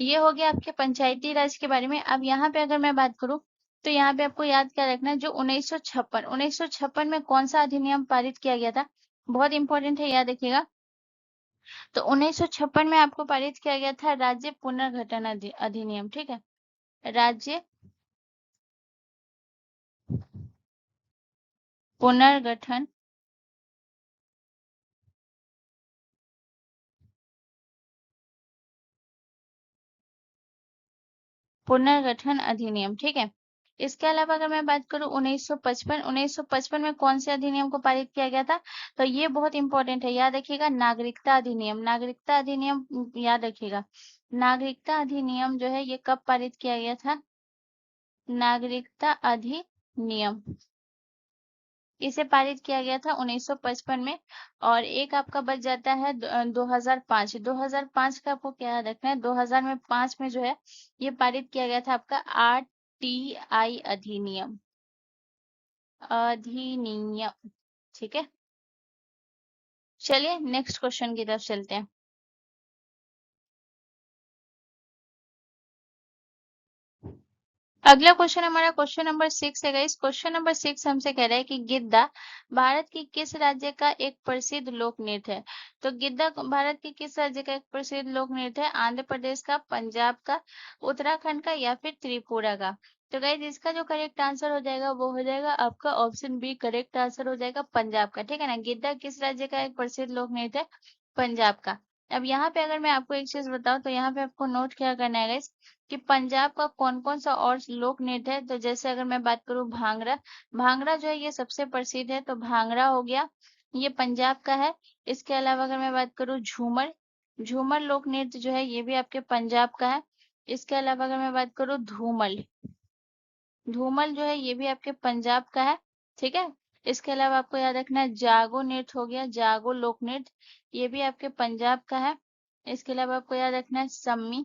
ये हो गया आपके पंचायती राज के बारे में। अब यहाँ पे अगर मैं बात करूँ तो यहाँ पे आपको याद क्या रखना है, जो 1956 में कौन सा अधिनियम पारित किया गया था, बहुत इंपॉर्टेंट है, याद रखिएगा। तो 1956 में आपको पारित किया गया था राज्य पुनर्गठन अधिनियम, ठीक है। राज्य पुनर्गठन पुनर्गठन अधिनियम, ठीक है। इसके अलावा अगर मैं बात करूं 1955 में कौन से अधिनियम को पारित किया गया था, तो ये बहुत इंपॉर्टेंट है, याद रखिएगा, नागरिकता अधिनियम। नागरिकता अधिनियम याद रखिएगा। नागरिकता अधिनियम जो है ये कब पारित किया गया था? नागरिकता अधिनियम, इसे पारित किया गया था 1955 में। और एक आपका बच जाता है 2005। 2005 का आपको क्या याद रखना है, 2005 में जो है ये पारित किया गया था आपका आरटीआई अधिनियम। अधिनियम, ठीक है। चलिए नेक्स्ट क्वेश्चन की तरफ चलते हैं। अगला क्वेश्चन हमारा क्वेश्चन नंबर 6 है गाइस। क्वेश्चन नंबर 6 हमसे कह रहा है कि गिद्दा भारत की किस राज्य का एक प्रसिद्ध लोक नृत्य है? तो गिद्दा भारत के किस राज्य का एक प्रसिद्ध लोक नृत्य है? आंध्र प्रदेश का, पंजाब का, उत्तराखंड का या फिर त्रिपुरा का? तो गाइस इसका जो करेक्ट आंसर हो जाएगा वो हो जाएगा आपका ऑप्शन बी, करेक्ट आंसर हो जाएगा पंजाब का, ठीक है ना। गिद्दा किस राज्य का एक प्रसिद्ध लोक नृत्य है? पंजाब का। अब यहाँ पे अगर मैं आपको एक चीज बताऊं तो यहाँ पे आपको नोट क्या करना है गाइस, कि पंजाब का कौन-कौन सा और लोक नृत्य है। तो जैसे अगर मैं बात करूँ भांगड़ा, भांगड़ा जो है ये सबसे प्रसिद्ध है, तो भांगड़ा हो गया, ये पंजाब का है। इसके अलावा अगर मैं बात करूँ झूमर, झूमर लोक नृत्य जो है ये भी आपके पंजाब का है। इसके अलावा अगर मैं बात करूँ धूमल, धूमल जो है ये भी आपके पंजाब का है, ठीक है। इसके अलावा आपको याद रखना है जागो नृत्य हो गया, जागो लोक नृत्य ये भी आपके पंजाब का है। इसके अलावा आपको याद रखना है सम्मी,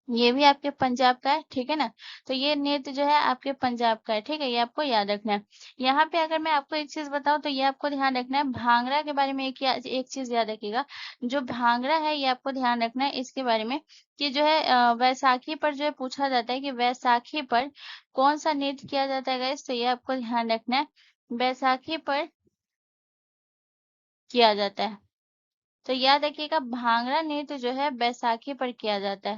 ये भी आपके पंजाब का है, ठीक है ना। तो ये नृत्य जो है आपके पंजाब का है, ठीक है, ये आपको याद रखना है। यहाँ पे अगर मैं आपको एक चीज बताऊं तो ये आपको ध्यान रखना है, भांगड़ा के बारे में एक चीज याद रखिएगा। जो भांगड़ा है ये आपको ध्यान रखना है इसके बारे में, कि जो है वैसाखी पर जो है पूछा जाता है कि वैसाखी पर कौन सा नृत्य किया जाता है गाइस, तो ये आपको ध्यान रखना है, वैसाखी पर किया जाता है। तो याद रखिएगा भांगड़ा नृत्य जो है बैसाखी पर किया जाता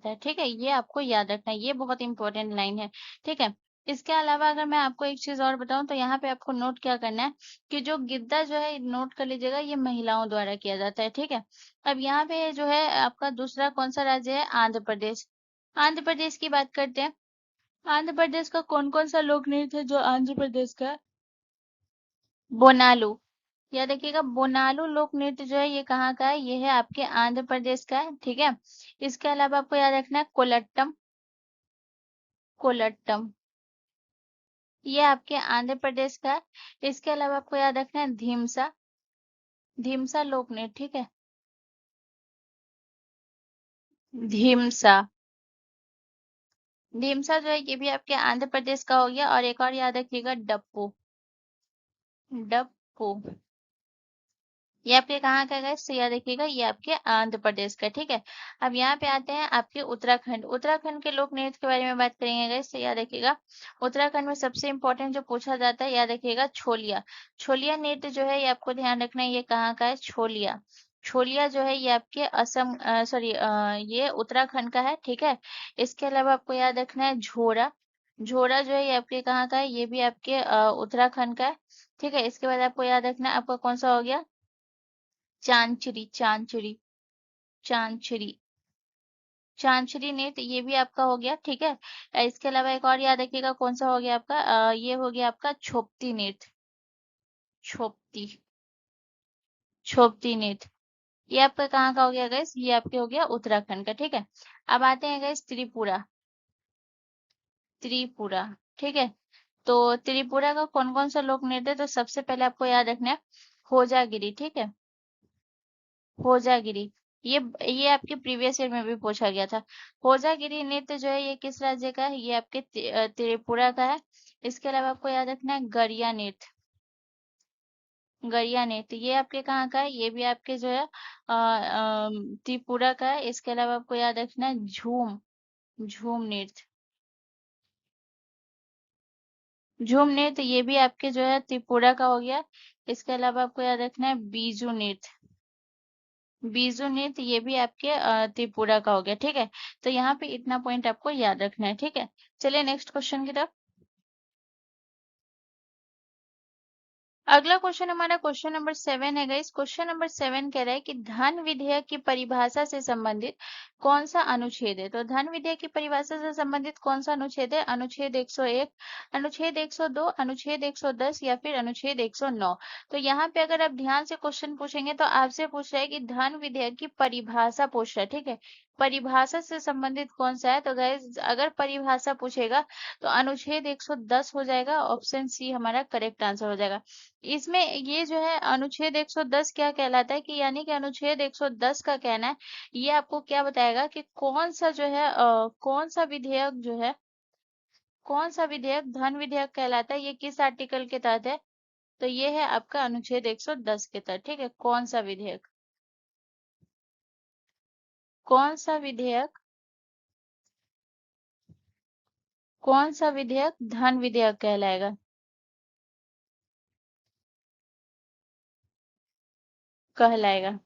है, ठीक है, ये आपको याद रखना है, ये बहुत इंपॉर्टेंट लाइन है, ठीक है। इसके अलावा अगर मैं आपको एक चीज और बताऊं तो यहाँ पे आपको नोट क्या करना है, कि जो गिद्दा जो है नोट कर लीजिएगा, ये महिलाओं द्वारा किया जाता है, ठीक है। अब यहाँ पे जो है आपका दूसरा कौन सा राज्य है, आंध्र प्रदेश। आंध्र प्रदेश की बात करते हैं। आंध्र प्रदेश का कौन कौन सा लोक नृत्य है जो आंध्र प्रदेश का है? बोनालू, याद रखिएगा, बोनालू लोक नृत्य जो है ये कहाँ का है, ये है आपके आंध्र प्रदेश का है, ठीक है। इसके अलावा आपको याद रखना है कोलट्टम, कोलट्टम ये आपके आंध्र प्रदेश का है। इसके अलावा आपको याद रखना है ढीमसा, ढीमसा लोक नृत्य, ठीक है, ढीमसा। ढीमसा जो है ये भी आपके आंध्र प्रदेश का हो गया। और एक और याद रखिएगा डप्पू, डप्पू ये आपके कहाँ का गैस, तो याद रखिएगा ये आपके आंध्र प्रदेश का, ठीक है। अब यहाँ पे आते हैं आपके उत्तराखंड। उत्तराखंड के लोक नृत्य के बारे में बात करेंगे गैस, तो याद रखिएगा उत्तराखंड में सबसे इंपॉर्टेंट जो पूछा जाता है, याद रखिएगा छोलिया। छोलिया नृत्य जो है ये आपको ध्यान रखना है, ये कहाँ का है, छोलिया। छोलिया जो है ये आपके असम सॉरी ये उत्तराखंड का है, ठीक है। इसके अलावा आपको याद रखना है झोरा, झोरा जो है ये आपके कहाँ का है, ये भी आपके उत्तराखंड का है, ठीक है। इसके बाद आपको याद रखना है आपका कौन सा हो गया, चांचरी, चांचरी, चांचरी, चांचरी नृत्य ये भी आपका हो गया, ठीक है। इसके अलावा एक और याद रखिएगा कौन सा हो गया आपका, ये हो गया आपका छोपती नृत्य, छोपती, छोपती नृत्य ये आपका कहाँ का हो गया गैस, ये आपके हो गया उत्तराखंड का, ठीक है। अब आते हैं गैस त्रिपुरा, त्रिपुरा, ठीक है। तो त्रिपुरा का कौन कौन सा लोक नृत्य है, तो सबसे पहले आपको याद रखना है होजागिरी, ठीक है, होजागिरी। ये आपके प्रीवियस ईयर में भी पूछा गया था। होजागिरी नृत्य जो है ये किस राज्य का है, ये आपके त्रिपुरा का है। इसके अलावा आपको याद रखना है गरिया नृत्य, गरिया नृत्य ये आपके कहाँ का है, ये भी आपके जो है त्रिपुरा का है। इसके अलावा आपको याद रखना है झूम, झूम नृत्य, झूम नृत्य ये भी आपके जो है त्रिपुरा का हो गया। इसके अलावा आपको याद रखना है बीजू नृत्य। बीजू नृत्य ये भी आपके त्रिपुरा का हो गया। ठीक है, तो यहाँ पे इतना पॉइंट आपको याद रखना है। ठीक है, चलिए नेक्स्ट क्वेश्चन की तरफ। अगला क्वेश्चन हमारा क्वेश्चन नंबर 7 है गाइस। क्वेश्चन नंबर 7 कह रहा है कि धन विधेयक की परिभाषा से संबंधित कौन सा अनुच्छेद है। तो धन विधेयक की परिभाषा से संबंधित कौन सा अनुच्छेद है? अनुच्छेद 101, अनुच्छेद 102, अनुच्छेद 110 या फिर अनुच्छेद 109। तो यहाँ पे अगर आप ध्यान से क्वेश्चन पूछेंगे तो आपसे पूछ रहा है कि धन विधेयक की परिभाषा पूछ रहा है। ठीक है, परिभाषा से संबंधित कौन सा है? तो गाइस अगर परिभाषा पूछेगा तो अनुच्छेद 110 हो जाएगा। ऑप्शन सी हमारा करेक्ट आंसर हो जाएगा। इसमें ये जो है अनुच्छेद 110 क्या कहलाता है कि यानी कि अनुच्छेद 110 का कहना है, ये आपको क्या बताएगा कि कौन सा जो है कौन सा विधेयक जो है, कौन सा विधेयक धन विधेयक कहलाता है, ये किस आर्टिकल के तहत है। तो ये है आपका अनुच्छेद 110 के तहत। ठीक है, कौन सा विधेयक, कौन सा विधेयक, कौन सा विधेयक धन विधेयक कहलाएगा, कहलाएगा,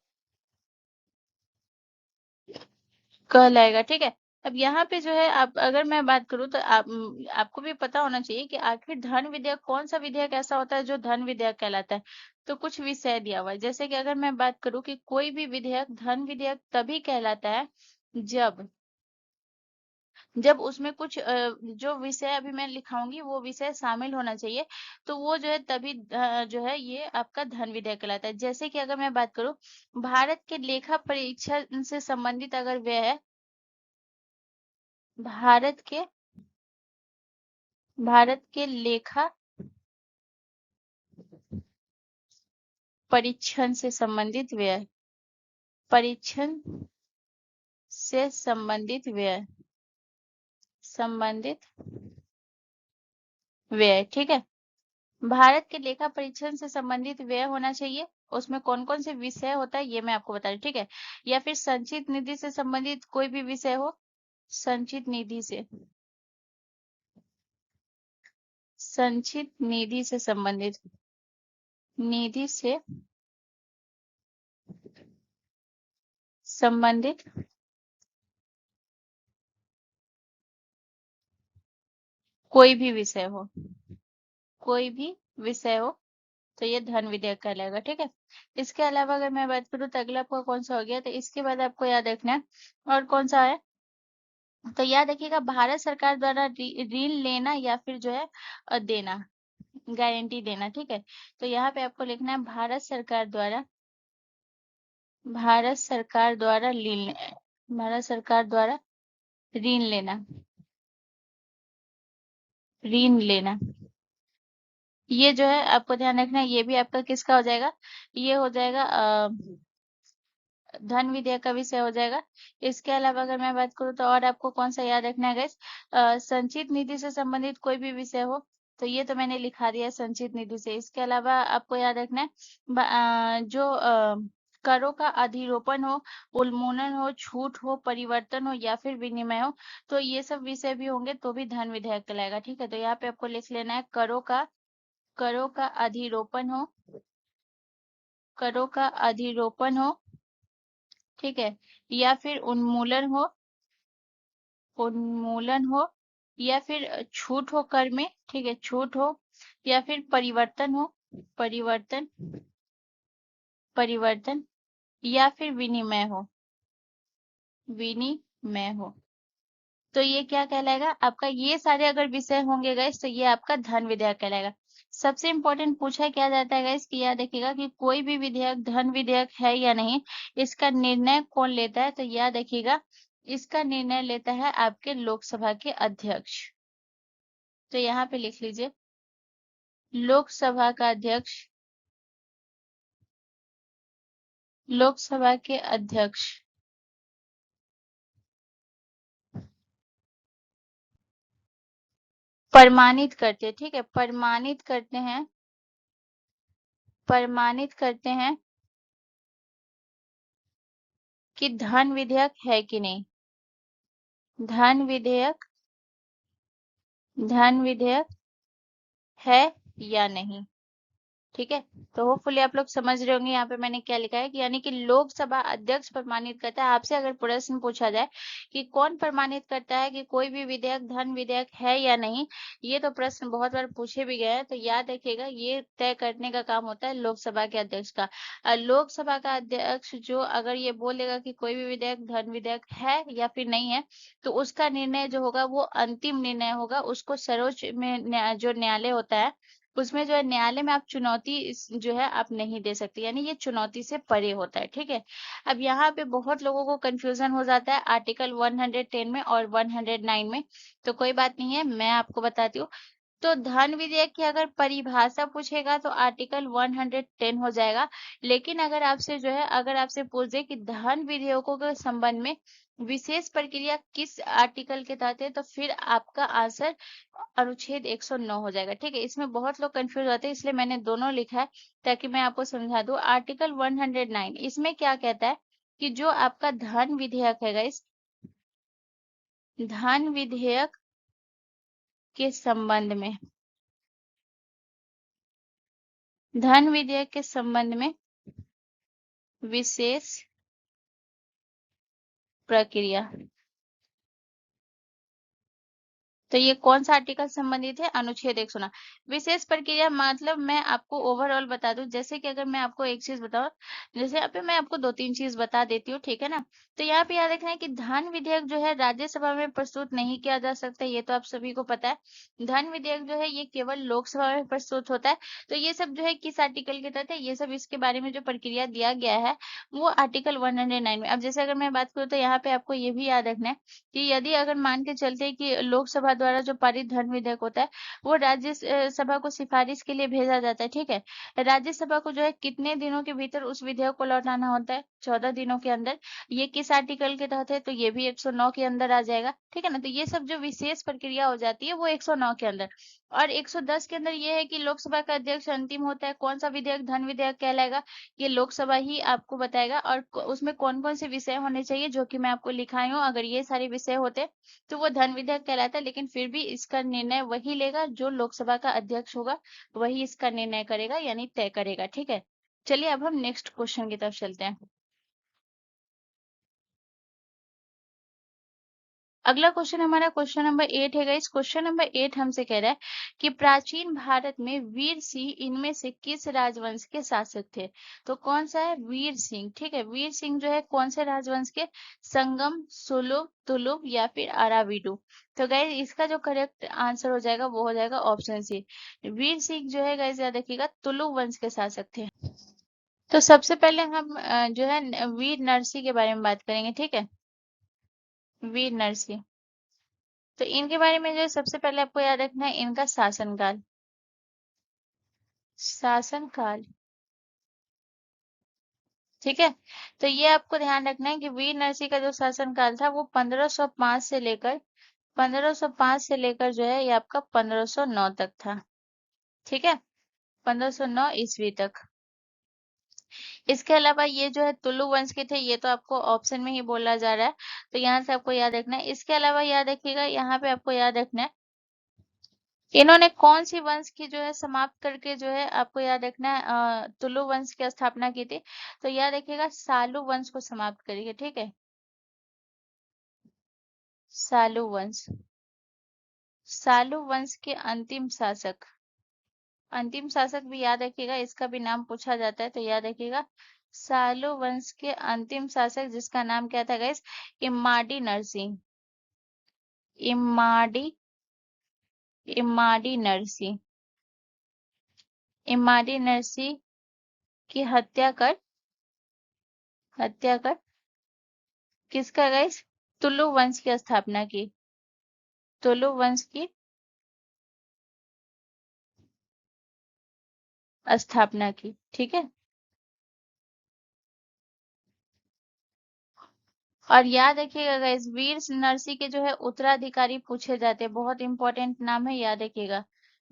कहलाएगा। ठीक है, अब यहाँ पे जो है आप अगर मैं बात करूँ तो आपको भी पता होना चाहिए कि आखिर धन विधेयक कौन सा विधेयक ऐसा होता है जो धन विधेयक कहलाता है। तो कुछ विषय दिया हुआ है, जैसे कि अगर मैं बात करूँ कि कोई भी विधेयक धन विधेयक तभी कहलाता है जब जब उसमें कुछ जो विषय अभी मैं लिखाऊंगी वो विषय शामिल होना चाहिए। तो वो जो है तभी जो है ये आपका धन विधेयक कहलाता है। जैसे कि अगर मैं बात करूँ भारत के लेखा परीक्षण से संबंधित अगर व्यय है, भारत के भारत के लेखा परीक्षण से संबंधित व्यय, परीक्षण से संबंधित व्यय, संबंधित व्यय। ठीक है, भारत के लेखा परीक्षण से संबंधित व्यय होना चाहिए। उसमें कौन कौन से विषय होता है ये मैं आपको बता रही हूँ। ठीक है, या फिर संचित निधि से संबंधित कोई भी विषय हो, संचित निधि से, संचित निधि से संबंधित, निधि से संबंधित कोई भी विषय हो, कोई भी विषय हो, तो ये धन विधेयक कहलाएगा। ठीक है, इसके अलावा अगर मैं बात करूँ तो अगला आपका कौन सा हो गया, तो इसके बाद आपको याद रखना है और कौन सा है। तो याद रखिएगा भारत सरकार द्वारा ऋण लेना या फिर जो है देना, गारंटी देना। ठीक है, तो यहाँ पे आपको लिखना है भारत सरकार द्वारा, भारत सरकार द्वारा ऋण, भारत सरकार द्वारा ऋण लेना, ऋण लेना। ये जो है आपको ध्यान रखना है, ये भी आपका किसका हो जाएगा, ये हो जाएगा धन विधेयक का विषय हो जाएगा। इसके अलावा अगर मैं बात करूँ तो और आपको कौन सा याद रखना है गाइस, संचित निधि से संबंधित कोई भी विषय हो, तो ये तो मैंने लिखा दिया संचित निधि से। इसके अलावा आपको याद रखना है जो करों का अधिरोपण हो, उन्मूलन हो, छूट हो, परिवर्तन हो या फिर विनिमय हो, तो ये सब विषय भी होंगे तो भी धन विधेयक कहलाएगा। ठीक है, तो यहाँ पे आपको लिख लेना है करों का अधिरोपण हो, करों का अधिरोपण हो, ठीक है, या फिर उन्मूलन हो, उन्मूलन हो, या फिर छूट हो कर में, ठीक है, छूट हो, या फिर परिवर्तन हो, परिवर्तन, परिवर्तन, या फिर विनिमय हो, विनिमय हो। तो ये क्या कहलाएगा आपका, ये सारे अगर विषय होंगे गाइस तो ये आपका धन विधेयक कहलाएगा। सबसे इंपॉर्टेंट पूछा क्या जाता है गाइस कि याद रखिएगा कि कोई भी विधेयक धन विधेयक है या नहीं, इसका निर्णय कौन लेता है। तो याद रखिएगा इसका निर्णय लेता है आपके लोकसभा के अध्यक्ष। तो यहाँ पे लिख लीजिए लोकसभा का अध्यक्ष, लोकसभा के अध्यक्ष प्रमाणित करते हैं। ठीक है, प्रमाणित करते हैं, प्रमाणित करते हैं कि धन विधेयक है कि नहीं, धन विधेयक, धन विधेयक है या नहीं। ठीक है, तो होपफुली आप लोग समझ रहे होंगे यहाँ पे मैंने क्या लिखा है कि यानी कि लोकसभा अध्यक्ष प्रमाणित करता है। आपसे अगर प्रश्न पूछा जाए कि कौन प्रमाणित करता है कि कोई भी विधेयक धन विधेयक है या नहीं, ये तो प्रश्न बहुत बार पूछे भी गए हैं, तो याद रखिएगा ये तय करने का काम होता है लोकसभा के अध्यक्ष का। लोकसभा का अध्यक्ष जो अगर ये बोलेगा कि कोई भी विधेयक धन विधेयक है या फिर नहीं है, तो उसका निर्णय जो होगा वो अंतिम निर्णय होगा। उसको सर्वोच्च में जो न्यायालय होता है, उसमें जो है न्यायालय में आप चुनौती जो है आप नहीं दे सकते, यानी ये चुनौती से परे होता है। ठीक है, अब यहाँ पे बहुत लोगों को कंफ्यूजन हो जाता है आर्टिकल 110 में और 109 में, तो कोई बात नहीं है, मैं आपको बताती हूँ। तो धन विधेयक की अगर परिभाषा पूछेगा तो आर्टिकल 110 हो जाएगा। लेकिन अगर आपसे जो है अगर आपसे पूछ दे कि धन विधेयकों के संबंध में विशेष प्रक्रिया किस आर्टिकल के तहत है, तो फिर आपका आंसर अनुच्छेद 109 हो जाएगा। ठीक है, इसमें बहुत लोग कंफ्यूज होते हैं, इसलिए मैंने दोनों लिखा है ताकि मैं आपको समझा दूं। आर्टिकल 109 इसमें क्या कहता है कि जो आपका धन विधेयक है गाइस, धन विधेयक के संबंध में, धन विधेयक के संबंध में विशेष प्रक्रिया, तो ये कौन सा आर्टिकल संबंधित है, अनुच्छेद 109। विशेष प्रक्रिया मतलब मैं आपको ओवरऑल बता दूं, जैसे कि अगर मैं आपको एक चीज बताऊं, जैसे यहाँ पे मैं आपको दो तीन चीज बता देती हूँ, ठीक है ना। तो यहाँ पे याद रखना है कि धन विधेयक जो है राज्यसभा में प्रस्तुत नहीं किया जा सकता, ये तो आप सभी को पता है। धन विधेयक जो है ये केवल लोकसभा में प्रस्तुत होता है। तो ये सब जो है किस आर्टिकल के तहत है, ये सब इसके बारे में जो प्रक्रिया दिया गया है वो आर्टिकल 109 में। अब जैसे अगर मैं बात करूँ तो यहाँ पे आपको ये भी याद रखना है कि यदि अगर मान के चलते कि लोकसभा द्वारा जो पारित धन विधेयक होता है वो राज्य सभा को सिफारिश के लिए भेजा जाता है। ठीक है, राज्यसभा को जो है कितने दिनों के भीतर उस विधेयक को लौटाना होता है, 14 दिनों के अंदर। ये किस आर्टिकल के तहत है, तो ये भी 109 के अंदर आ जाएगा। ठीक है ना, तो ये सब जो विशेष प्रक्रिया हो जाती है वो 109 के अंदर। और 110 के अंदर ये है कि लोकसभा का अध्यक्ष अंतिम होता है। कौन सा विधेयक धन विधेयक कहलाएगा, ये लोकसभा ही आपको बताएगा। और उसमें कौन कौन से विषय होने चाहिए जो कि मैं आपको लिखाई हूँ, अगर ये सारे विषय होते तो वो धन विधेयक कहलाता है। लेकिन फिर भी इसका निर्णय वही लेगा जो लोकसभा का अध्यक्ष होगा, वही इसका निर्णय करेगा यानी तय करेगा। ठीक है, चलिए अब हम नेक्स्ट क्वेश्चन की तरफ चलते हैं। अगला क्वेश्चन हमारा क्वेश्चन नंबर 8 है गाइस। क्वेश्चन नंबर 8 हमसे कह रहा है कि प्राचीन भारत में वीर सिंह इनमें से किस राजवंश के शासक थे। तो कौन सा है, वीर सिंह। ठीक है, वीर सिंह जो है कौन से राजवंश के, संगम, सुलुभ, तुलुभ या फिर अराविडु। तो गाइस इसका जो करेक्ट आंसर हो जाएगा वो हो जाएगा ऑप्शन सी। वीर सिंह जो है गाइस याद रखिएगा तुलुभ वंश के शासक थे। तो सबसे पहले हम जो है वीर नरसिंह के बारे में बात करेंगे। ठीक है, वीर नरसिंह, तो इनके बारे में जो है सबसे पहले आपको याद रखना है इनका शासनकाल। शासनकाल, ठीक है, तो ये आपको ध्यान रखना है कि वीर नरसिंह का जो शासनकाल था वो 1505 से लेकर जो है ये आपका 1509 तक था। ठीक है, 1509 ईस्वी तक। इसके अलावा ये जो है तुलु वंश के थे, ये तो आपको ऑप्शन में ही बोला जा रहा है, तो यहाँ से आपको याद रखना है। इसके अलावा याद रखिएगा यहाँ पे आपको याद रखना है इन्होंने कौन सी वंश की जो है समाप्त करके जो है आपको याद रखना है तुलु वंश की स्थापना की थी। तो याद रखिएगा सालू वंश को समाप्त करिए। ठीक है, सालू वंश, सालू वंश के अंतिम शासक भी याद रखिएगा, इसका भी नाम पूछा जाता है, तो याद रखिएगा सालू वंश के अंतिम शासक जिसका नाम क्या था गाइस, इम्माडी नरसिंह। इम्माडी, इम्माडी नरसिंह, इम्माडी नरसिंह की हत्या कर किसका गाइस, तुलु वंश की स्थापना की, तुलु वंश की स्थापना की। ठीक है, और याद रखिएगा गाइस वीर नरसिंह के जो है उत्तराधिकारी पूछे जाते हैं, बहुत इंपॉर्टेंट नाम है, याद रखिएगा।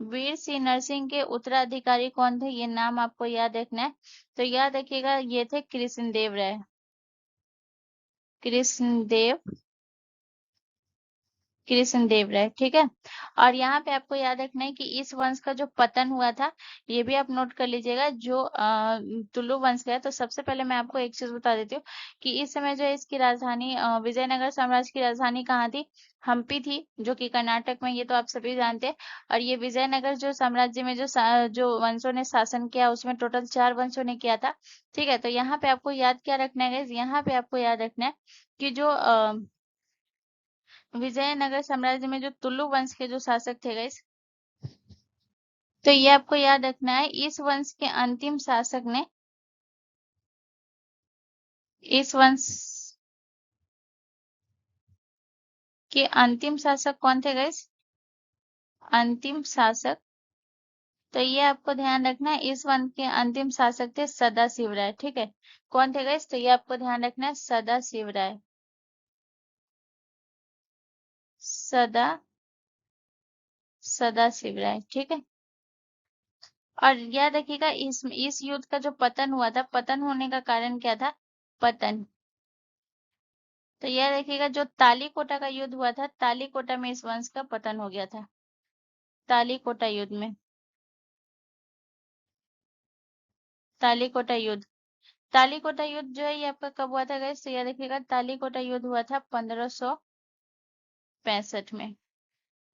वीर सिंह नरसिंह के उत्तराधिकारी कौन थे, ये नाम आपको याद रखना है। तो याद रखिएगा ये थे कृष्णदेव राय, कृष्णदेव कृष्णदेव राय, ठीक है। और यहाँ पे आपको याद रखना है कि इस वंश का जो पतन हुआ था, ये भी आप नोट कर लीजिएगा, जो तुलु वंश का है। तो सबसे पहले मैं आपको एक चीज बता देती हूँ कि इस समय जो है इसकी राजधानी विजयनगर साम्राज्य की राजधानी कहाँ थी? हम्पी थी, जो कि कर्नाटक में, ये तो आप सभी जानते हैं। और ये विजयनगर जो साम्राज्य में जो वंशों ने शासन किया, उसमें टोटल 4 वंशों ने किया था, ठीक है। तो यहाँ पे आपको याद क्या रखना है guys? यहाँ पे आपको याद रखना है कि जो विजयनगर साम्राज्य में जो तुलु वंश के जो शासक थे गाइस, तो ये आपको याद रखना है, इस वंश के अंतिम शासक ने, इस वंश के अंतिम शासक कौन थे गाइस? अंतिम शासक, तो ये आपको ध्यान रखना है, इस वंश के अंतिम शासक थे सदाशिव राय, ठीक है। कौन थे गाइस? तो ये आपको ध्यान रखना है, सदाशिव राय, सदा सदाशिव राय, ठीक है। और याद रखिएगा, इस युद्ध का जो पतन हुआ था, पतन होने का कारण क्या था? पतन। तो यह देखिएगा, जो तालीकोटा का युद्ध हुआ था, तालीकोटा में इस वंश का पतन हो गया था, तालीकोटा युद्ध में, तालीकोटा युद्ध। तालीकोटा युद्ध जो है ये आपका कब हुआ था गाइस? तो यह देखिएगा, तालीकोटा युद्ध हुआ था 1565 में,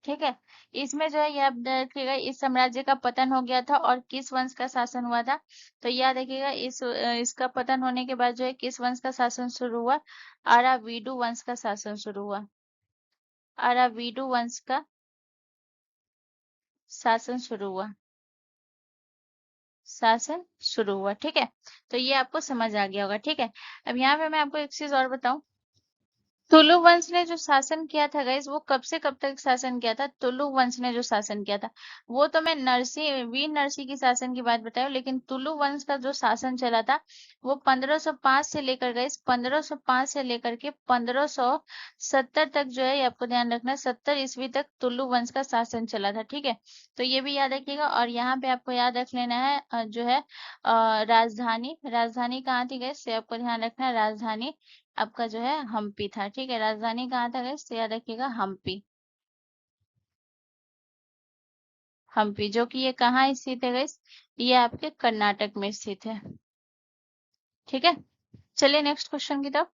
ठीक है। इसमें जो है ये आप देखिएगा, इस साम्राज्य का पतन हो गया था, और किस वंश का शासन हुआ था? तो याद रखिएगा, इसका पतन होने के बाद जो है किस वंश का शासन शुरू हुआ? अराविडु वंश का शासन शुरू हुआ, अराविडु वंश का शासन शुरू हुआ, शासन शुरू हुआ, ठीक है। तो ये आपको समझ आ गया होगा, ठीक है। अब यहाँ पे मैं आपको एक चीज और बताऊं, तुलु वंश ने जो शासन किया था गाइस, वो कब से कब तक शासन किया था? तुलु वंश ने जो शासन किया था, वो तो मैं वीर नरसिंह की शासन की बात बताऊं, लेकिन तुलु वंश का जो शासन चला था, वो 1505 से लेकर गाइस, 1505 से लेकर के 1570 तक जो है, ये आपको ध्यान रखना है, 70 ईस्वी तक तुलु वंश का शासन चला था, ठीक है। तो ये भी याद रखिएगा। और यहाँ पे आपको याद रख लेना है जो है राजधानी, राजधानी कहाँ थी गाइस? ये आपको ध्यान रखना है, राजधानी आपका जो है हम्पी था, ठीक है। राजधानी कहाँ था गाइस? तो याद रखिएगा, हम्पी, हम्पी, जो कि ये कहाँ स्थित है गाइस? ये आपके कर्नाटक में स्थित है, ठीक है। चलिए नेक्स्ट क्वेश्चन की तरफ।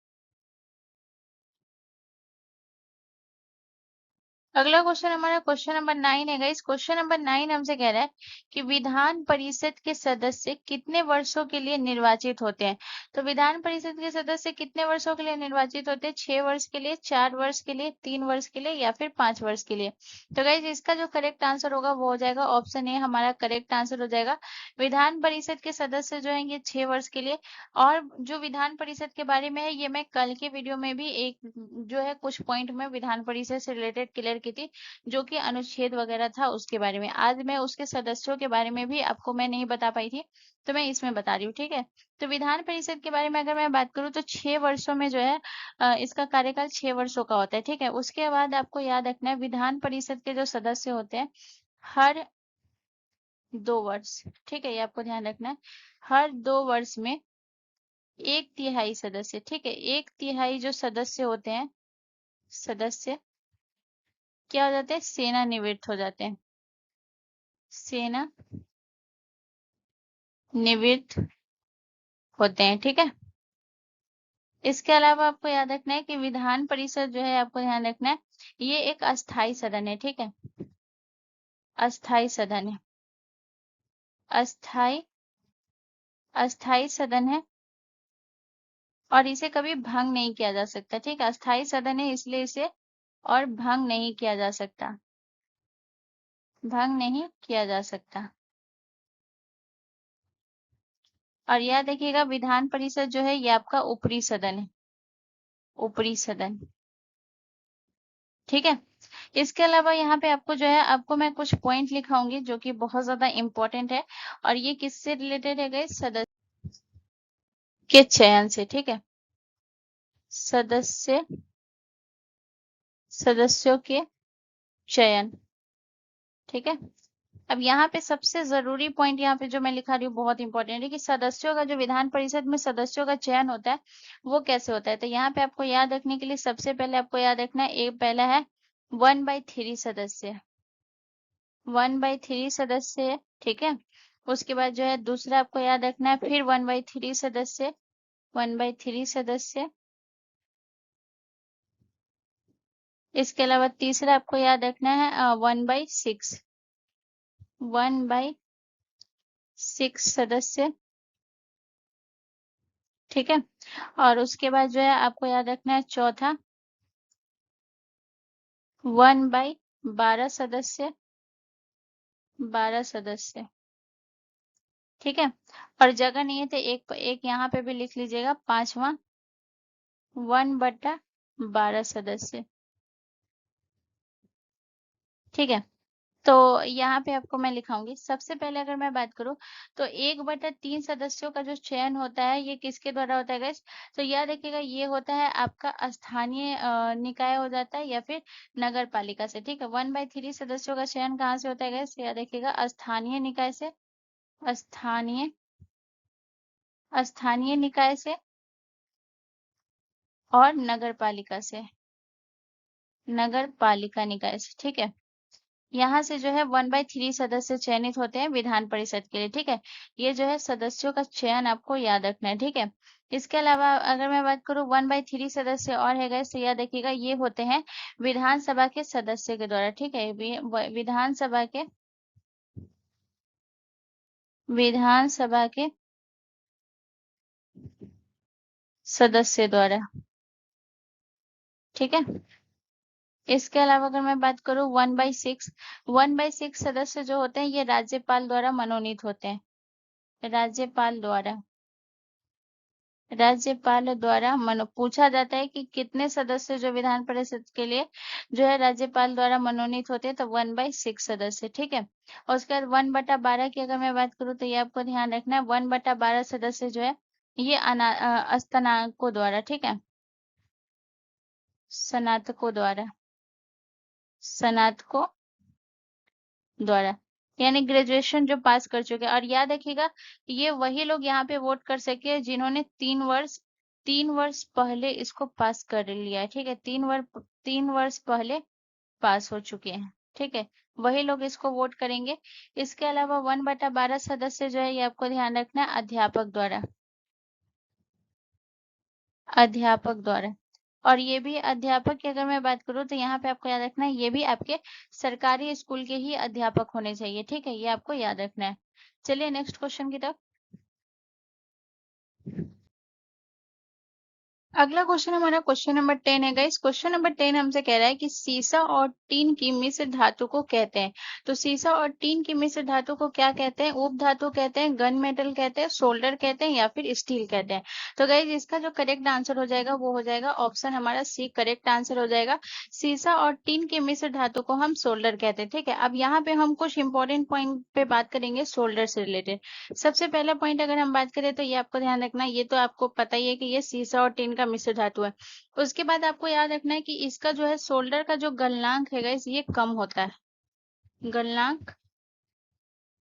अगला क्वेश्चन हमारा क्वेश्चन नंबर 9 है गाइस। क्वेश्चन नंबर 9 हमसे कह रहा है कि विधान परिषद के सदस्य कितने वर्षों के लिए निर्वाचित होते हैं? तो विधान परिषद के सदस्य कितने वर्षों के लिए निर्वाचित होते हैं? 6 वर्ष के लिए, 4 वर्ष के लिए, 3 वर्ष के लिए, या फिर 5 वर्ष के लिए? तो गाइस इसका जो करेक्ट आंसर होगा वो हो जाएगा ऑप्शन ए, हमारा करेक्ट आंसर हो जाएगा। विधान परिषद के सदस्य जो है ये 6 वर्ष के लिए। और जो विधान परिषद के बारे में है, ये मैं कल के वीडियो में भी एक जो है कुछ पॉइंट में विधान परिषद से रिलेटेड क्लियर की थी, जो कि अनुच्छेद वगैरह था उसके बारे में। आज मैं उसके सदस्यों के बारे में भी आपको मैं नहीं बता पाई थी, तो मैं इसमें बता रही हूँ, ठीक है। तो विधान परिषद के बारे में अगर मैं बात करूँ, तो 6 वर्षों में जो है इसका कार्यकाल 6 वर्षों का होता है, ठीक है। उसके बाद आपको याद रखना है, विधान परिषद के जो सदस्य होते हैं, हर 2 वर्ष, ठीक है, ये आपको ध्यान रखना है, हर 2 वर्ष में 1/3 सदस्य, ठीक है, 1/3 जो सदस्य होते हैं, सदस्य क्या हो जाते हैं? सेवानिवृत्त हो जाते हैं, सेना निवृत्त होते हैं, ठीक है। इसके अलावा आपको याद रखना है कि विधान परिषद जो है, आपको ध्यान रखना है, ये एक अस्थाई सदन है, ठीक है, अस्थाई सदन है, अस्थाई अस्थाई सदन है, और इसे कभी भंग नहीं किया जा सकता, ठीक है। अस्थाई सदन है इसलिए इसे और भंग नहीं किया जा सकता, भंग नहीं किया जा सकता। और याद रखिएगा, विधान परिषद जो है ये आपका ऊपरी सदन है, ऊपरी सदन, ठीक है। इसके अलावा यहाँ पे आपको जो है, आपको मैं कुछ पॉइंट लिखाऊंगी जो कि बहुत ज्यादा इंपॉर्टेंट है, और ये किससे रिलेटेड है गाइस? सदस्य के चयन से, ठीक है, सदस्य सदस्यों के चयन, ठीक है। अब यहाँ पे सबसे जरूरी पॉइंट यहाँ पे जो मैं लिखा रही हूँ बहुत इंपॉर्टेंट है, कि सदस्यों का जो विधान परिषद में सदस्यों का चयन होता है वो कैसे होता है। तो यहाँ पे आपको याद रखने के लिए सबसे पहले आपको याद रखना है, एक पहला है 1/3 सदस्य, 1/3 सदस्य, ठीक है। उसके बाद जो है दूसरा आपको याद रखना है फिर 1/3 सदस्य, 1/3 सदस्य। इसके अलावा तीसरा आपको याद रखना है 1/6, 1/6 सदस्य, ठीक है। और उसके बाद जो है आपको याद रखना है चौथा 1/12 सदस्य, 12 सदस्य, ठीक है। और जगह नहीं है तो एक यहाँ पे भी लिख लीजिएगा, पांचवा 1/12 सदस्य, ठीक है। तो यहाँ पे आपको मैं लिखाऊंगी। सबसे पहले अगर मैं बात करूँ तो 1/3 सदस्यों का जो चयन होता है ये किसके द्वारा होता है गाइस? तो याद रखिएगा ये होता है आपका स्थानीय निकाय हो जाता है या फिर नगर पालिका से, ठीक है। 1/3 सदस्यों का चयन कहाँ से होता है गाइस? याद रखिएगा स्थानीय निकाय से, स्थानीय स्थानीय निकाय से और नगर पालिका से, नगर पालिका निकाय से, ठीक है। यहाँ से जो है 1/3 सदस्य चयनित होते हैं विधान परिषद के लिए, ठीक है। ये जो है सदस्यों का चयन आपको याद रखना है, ठीक है। इसके अलावा अगर मैं बात करूँ 1/3 सदस्य और है गए तो याद रखिएगा ये होते हैं विधानसभा के सदस्य के द्वारा, ठीक है। विधानसभा के सदस्य द्वारा, ठीक है। इसके अलावा अगर मैं बात करूँ 1/6 सदस्य जो होते हैं ये राज्यपाल द्वारा मनोनीत होते हैं, राज्यपाल द्वारा मनो पूछा जाता है कि कितने सदस्य जो विधान परिषद के लिए जो है राज्यपाल द्वारा मनोनीत होते हैं, तो 1/6 सदस्य, ठीक है। और उसके बाद 1/12 की अगर मैं बात करूँ तो ये आपको ध्यान रखना है 1/12 सदस्य जो है ये स्नातकों द्वारा, ठीक है, स्नातकों द्वारा, स्नातकों द्वारा, यानी ग्रेजुएशन जो पास कर चुके हैं। और याद रखिएगा ये वही लोग यहाँ पे वोट कर सके जिन्होंने 3 वर्ष पहले इसको पास कर लिया है, ठीक है। 3 वर्ष पहले पास हो चुके हैं, ठीक है। वही लोग इसको वोट करेंगे। इसके अलावा 1/12 सदस्य जो है ये आपको ध्यान रखना है अध्यापक द्वारा, अध्यापक द्वारा। और ये भी अध्यापक की अगर मैं बात करूँ तो यहाँ पे आपको याद रखना है ये भी आपके सरकारी स्कूल के ही अध्यापक होने चाहिए, ठीक है। ये आपको याद रखना है। चलिए नेक्स्ट क्वेश्चन की तरफ। अगला क्वेश्चन हमारा क्वेश्चन नंबर 10 है गाइस। क्वेश्चन नंबर 10 हमसे कह रहा है कि सीसा और टीन की मिश्र धातु को कहते हैं। तो सीसा और टीन की मिश्र धातु को क्या कहते हैं? उप धातु कहते हैं, गन मेटल कहते हैं, सोल्डर कहते हैं या फिर स्टील कहते हैं। तो गाइस इसका जो करेक्ट आंसर हो जाएगा वो हो जाएगा ऑप्शन हमारा सी करेक्ट आंसर हो जाएगा। सीसा और टीन के मिश्र धातु को हम सोल्डर कहते हैं, ठीक है। अब यहाँ पे हम कुछ इंपॉर्टेंट पॉइंट पे बात करेंगे सोल्डर से रिलेटेड। सबसे पहला पॉइंट अगर हम बात करें तो ये आपको ध्यान रखना है, ये तो आपको पता ही है कि ये सीसा और टिन का मिश्र धातु है। उसके बाद आपको याद रखना है कि इसका जो है सोल्डर का जो गलनांक है गाइस ये कम होता है, गलनांक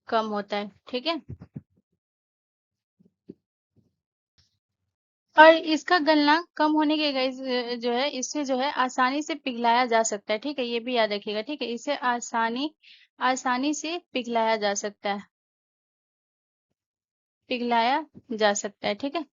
कम होता है, ठीक है। और इसका गलनांक कम होने के गाइस जो है इससे जो है आसानी से पिघलाया जा सकता है, ठीक है। ये भी याद रखिएगा, ठीक है। इसे आसानी से पिघलाया जा सकता है, पिघलाया जा सकता है, ठीक है।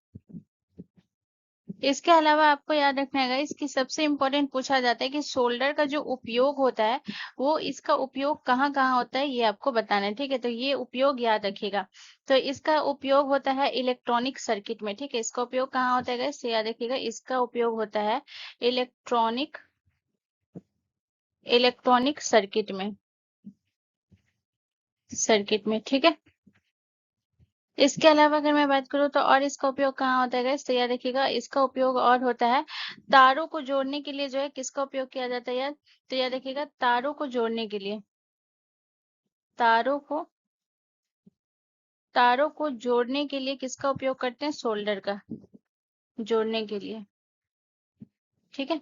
इसके अलावा आपको याद रखना है इसकी सबसे इम्पोर्टेंट पूछा जाता है कि सोल्डर का जो उपयोग होता है वो इसका उपयोग कहाँ कहाँ होता है ये आपको बताना है, ठीक है। तो ये उपयोग याद रखिएगा। तो इसका उपयोग होता है इलेक्ट्रॉनिक सर्किट में, ठीक है। इसका उपयोग कहाँ होता है इससे याद रखिएगा, इसका उपयोग होता है इलेक्ट्रॉनिक इलेक्ट्रॉनिक सर्किट में, ठीक है। इसके अलावा अगर मैं बात करूँ तो और इसका उपयोग कहाँ होता है गाइस? तो याद रखिएगा इसका उपयोग और होता है तारों को जोड़ने के लिए जो है किसका उपयोग किया जाता है यार? तो याद रखिएगा तारों को जोड़ने के लिए, तारों को तारों को जोड़ने के लिए किसका उपयोग करते हैं? सोल्डर का, जोड़ने के लिए, ठीक है।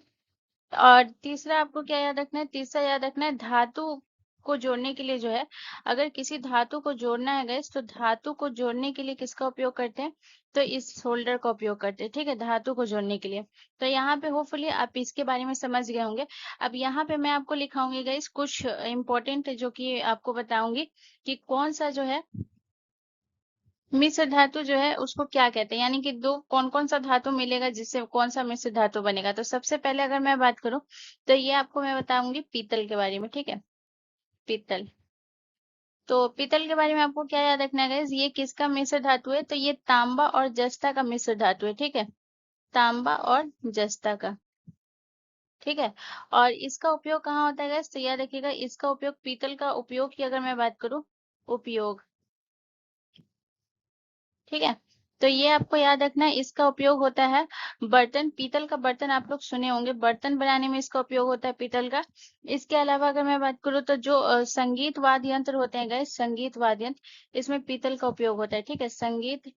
और तीसरा आपको क्या याद रखना है? तीसरा याद रखना है धातु को जोड़ने के लिए जो है, अगर किसी धातु को जोड़ना है गाइस, तो धातु को जोड़ने के लिए किसका उपयोग करते हैं? तो इस होल्डर का उपयोग करते हैं, ठीक है, धातु को जोड़ने के लिए। तो यहाँ पे होपफुली आप इसके बारे में समझ गए होंगे। अब यहाँ पे मैं आपको लिखाऊंगी गाइस कुछ इंपॉर्टेंट, जो कि आपको बताऊंगी कि कौन सा जो है मिश्र धातु जो है उसको क्या कहते हैं, यानी कि दो कौन कौन सा धातु मिलेगा जिससे कौन सा मिश्र धातु बनेगा। तो सबसे पहले अगर मैं बात करूं, तो ये आपको मैं बताऊंगी पीतल के बारे में, ठीक है, पीतल। तो पीतल के बारे में आपको क्या याद रखना है गाइस, ये किसका मिश्र धातु है? तो ये तांबा और जस्ता का मिश्र धातु है, ठीक है, तांबा और जस्ता का, ठीक है। और इसका उपयोग कहाँ होता है गाइस? तो याद रखिएगा, इसका उपयोग, पीतल का उपयोग की अगर मैं बात करूं, उपयोग, ठीक है। तो ये आपको याद रखना है, इसका उपयोग होता है बर्तन, पीतल का बर्तन आप लोग सुने होंगे, बर्तन बनाने में इसका उपयोग होता है पीतल का। इसके अलावा अगर मैं बात करूँ, तो जो संगीत वाद्य यंत्र होते हैं गाइस, संगीत वाद्य यंत्र, इसमें पीतल का उपयोग होता है, ठीक है, संगीत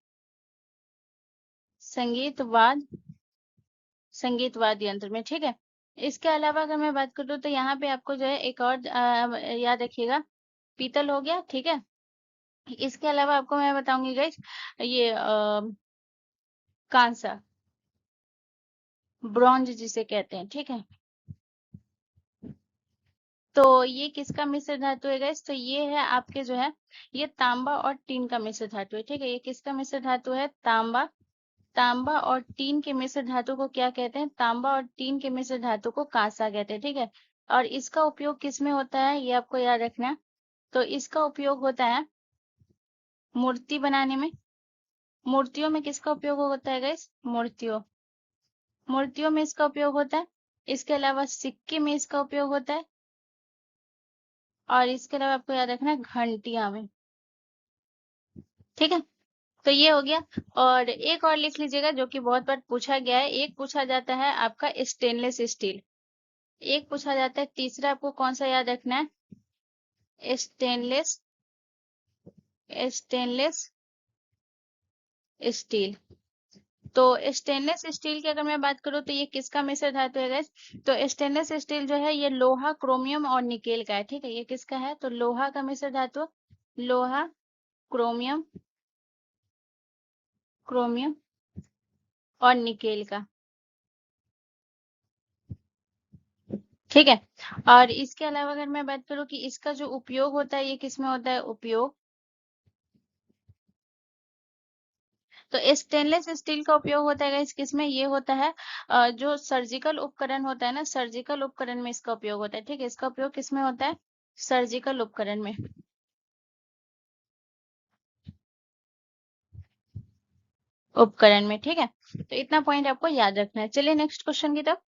वाद्य यंत्र में, ठीक है। इसके अलावा अगर मैं बात करूँ, तो यहाँ पे आपको जो है एक और याद रखिएगा, पीतल हो गया, ठीक है। इसके अलावा आपको मैं बताऊंगी गाइस, ये कांसा, ब्रॉन्ज जिसे कहते हैं, ठीक है। तो ये किसका मिश्र धातु है गाइस? तो ये है आपके जो है, ये तांबा और टीन का मिश्र धातु है, ठीक है। ये किसका मिश्र धातु है? तांबा, तांबा और टीन के मिश्र धातु को क्या कहते हैं? तांबा और टीन के मिश्र धातु को कांसा कहते हैं, ठीक है। और इसका उपयोग किस में होता है, ये आपको याद रखना है। तो इसका उपयोग होता है मूर्ति बनाने में, मूर्तियों में किसका उपयोग होता है गाइस? मूर्तियों, मूर्तियों में इसका उपयोग होता है। इसके अलावा सिक्के में इसका उपयोग होता है, और इसके अलावा आपको याद रखना है घंटिया में, ठीक है। तो ये हो गया। और एक और लिख लीजिएगा, जो कि बहुत बार पूछा गया है, एक पूछा जाता है आपका स्टेनलेस स्टील, एक पूछा जाता है, तीसरा आपको कौन सा याद रखना है? Stainless, stainless steel. तो स्टेनलेस स्टील की अगर मैं बात करूं, तो ये किसका मिश्र धातु है गाइस? तो स्टेनलेस स्टील जो है, ये लोहा, क्रोमियम और निकेल का है, ठीक है। ये किसका है? तो लोहा का मिश्र धातु, लोहा, क्रोमियम, क्रोमियम और निकेल का, ठीक है। और इसके अलावा अगर मैं बात करूं कि इसका जो उपयोग होता है, ये किसमें होता है उपयोग? तो स्टेनलेस स्टील का उपयोग होता है गाइस किसमें? ये होता है जो सर्जिकल उपकरण होता है ना, सर्जिकल उपकरण में इसका उपयोग होता है, ठीक है। इसका उपयोग किसमें होता है? सर्जिकल उपकरण में, उपकरण में, ठीक है। तो इतना पॉइंट आपको याद रखना है। चलिए नेक्स्ट क्वेश्चन की तरफ।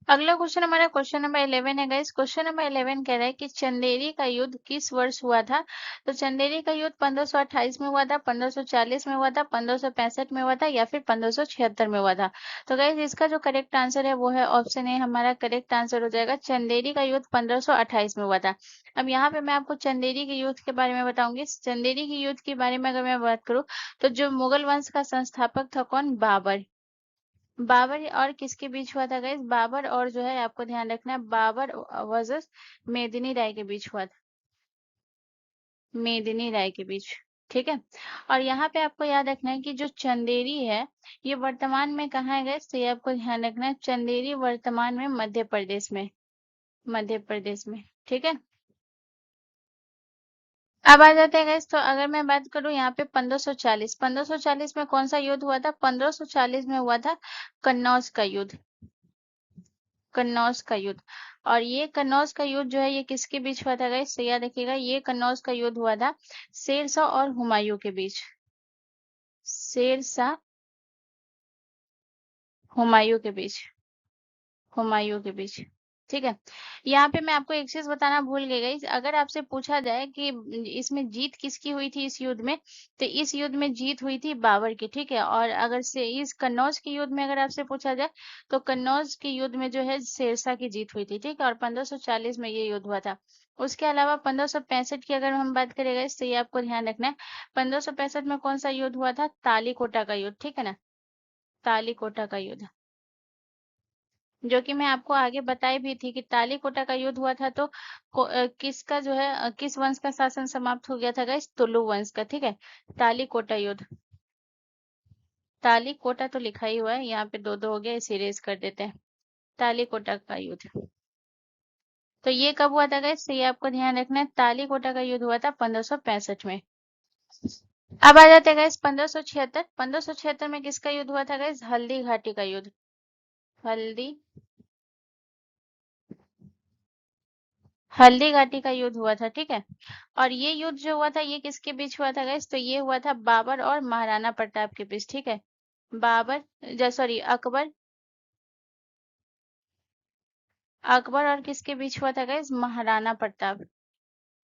अगला क्वेश्चन हमारा क्वेश्चन नंबर 11 है गाइस। क्वेश्चन नंबर 11 कह रहा है कि चंदेरी का युद्ध किस वर्ष हुआ था? तो चंदेरी का युद्ध 1528 में हुआ था, 1540 में हुआ था, 1565 में हुआ था, या फिर 1576 में हुआ था। तो गाइस इसका जो करेक्ट आंसर है वो है ऑप्शन ए, हमारा करेक्ट आंसर हो जाएगा। चंदेरी का युद्ध 1528 में हुआ था। अब यहाँ पे मैं आपको चंदेरी के युद्ध के बारे में बताऊंगी। चंदेरी के युद्ध के बारे में अगर मैं बात करूँ, तो जो मुगल वंश का संस्थापक था कौन? बाबर। बाबर और किसके बीच हुआ था गाइस? बाबर और जो है आपको ध्यान रखना है, बाबर वर्सेस मेदिनी राय के बीच हुआ था, मेदिनी राय के बीच, ठीक है। और यहाँ पे आपको याद रखना है कि जो चंदेरी है, ये वर्तमान में कहाँ है गाइस? तो ये आपको ध्यान रखना है, चंदेरी वर्तमान में मध्य प्रदेश में, मध्य प्रदेश में, ठीक है। अब आ जाते हैं गाइस, तो अगर मैं बात करूं यहाँ पे 1540, 1540 में कौन सा युद्ध हुआ था? 1540 में हुआ था कन्नौज का युद्ध, कन्नौज का युद्ध। और ये कन्नौज का युद्ध जो है, ये किसके बीच हुआ था गाइस? तो याद रखिएगा, ये कन्नौज का युद्ध हुआ था शेरशाह और हुमायूं के बीच, शेरशाह, हुमायूं के बीच, हुमायूं के बीच, ठीक है। यहाँ पे मैं आपको एक चीज बताना भूल गई गाइस, अगर आपसे पूछा जाए कि इसमें जीत किसकी हुई थी इस युद्ध में, तो इस युद्ध में जीत हुई थी बाबर की, ठीक है। और अगर से इस कन्नौज के युद्ध में अगर आपसे पूछा जाए, तो कन्नौज के युद्ध में जो है शेरशाह की जीत हुई थी, ठीक है। और 1540 में ये युद्ध हुआ था। उसके अलावा 1565 की अगर हम बात करेंगे, तो ये आपको ध्यान रखना है, 1565 में कौन सा युद्ध हुआ था? तालीकोटा का युद्ध, ठीक है ना, तालीकोटा का युद्ध, जो कि मैं आपको आगे बताई भी थी कि तालीकोटा का युद्ध हुआ था तो किसका जो है किस वंश का शासन समाप्त हो गया था गाइस, तुलु वंश का। ठीक है, तालीकोटा युद्ध। तालीकोटा तो लिखा ही हुआ है यहाँ पे, दो दो हो गया, इसे इरेज कर देते हैं। तालीकोटा का युद्ध, तो ये कब हुआ था गाइस, तो ये आपको ध्यान रखना है, तालीकोटा का युद्ध हुआ था 1565 में। अब आ जाते हैं गाइस 1576। 1576 में किसका युद्ध हुआ था गाइस, हल्दी घाटी का युद्ध। हल्दी हल्दी घाटी का युद्ध हुआ था। ठीक है, और ये युद्ध जो हुआ था ये किसके बीच हुआ था गाइस, तो ये हुआ था बाबर और महाराणा प्रताप के बीच। ठीक है, बाबर सॉरी अकबर, अकबर और किसके बीच हुआ था गाइस, महाराणा प्रताप,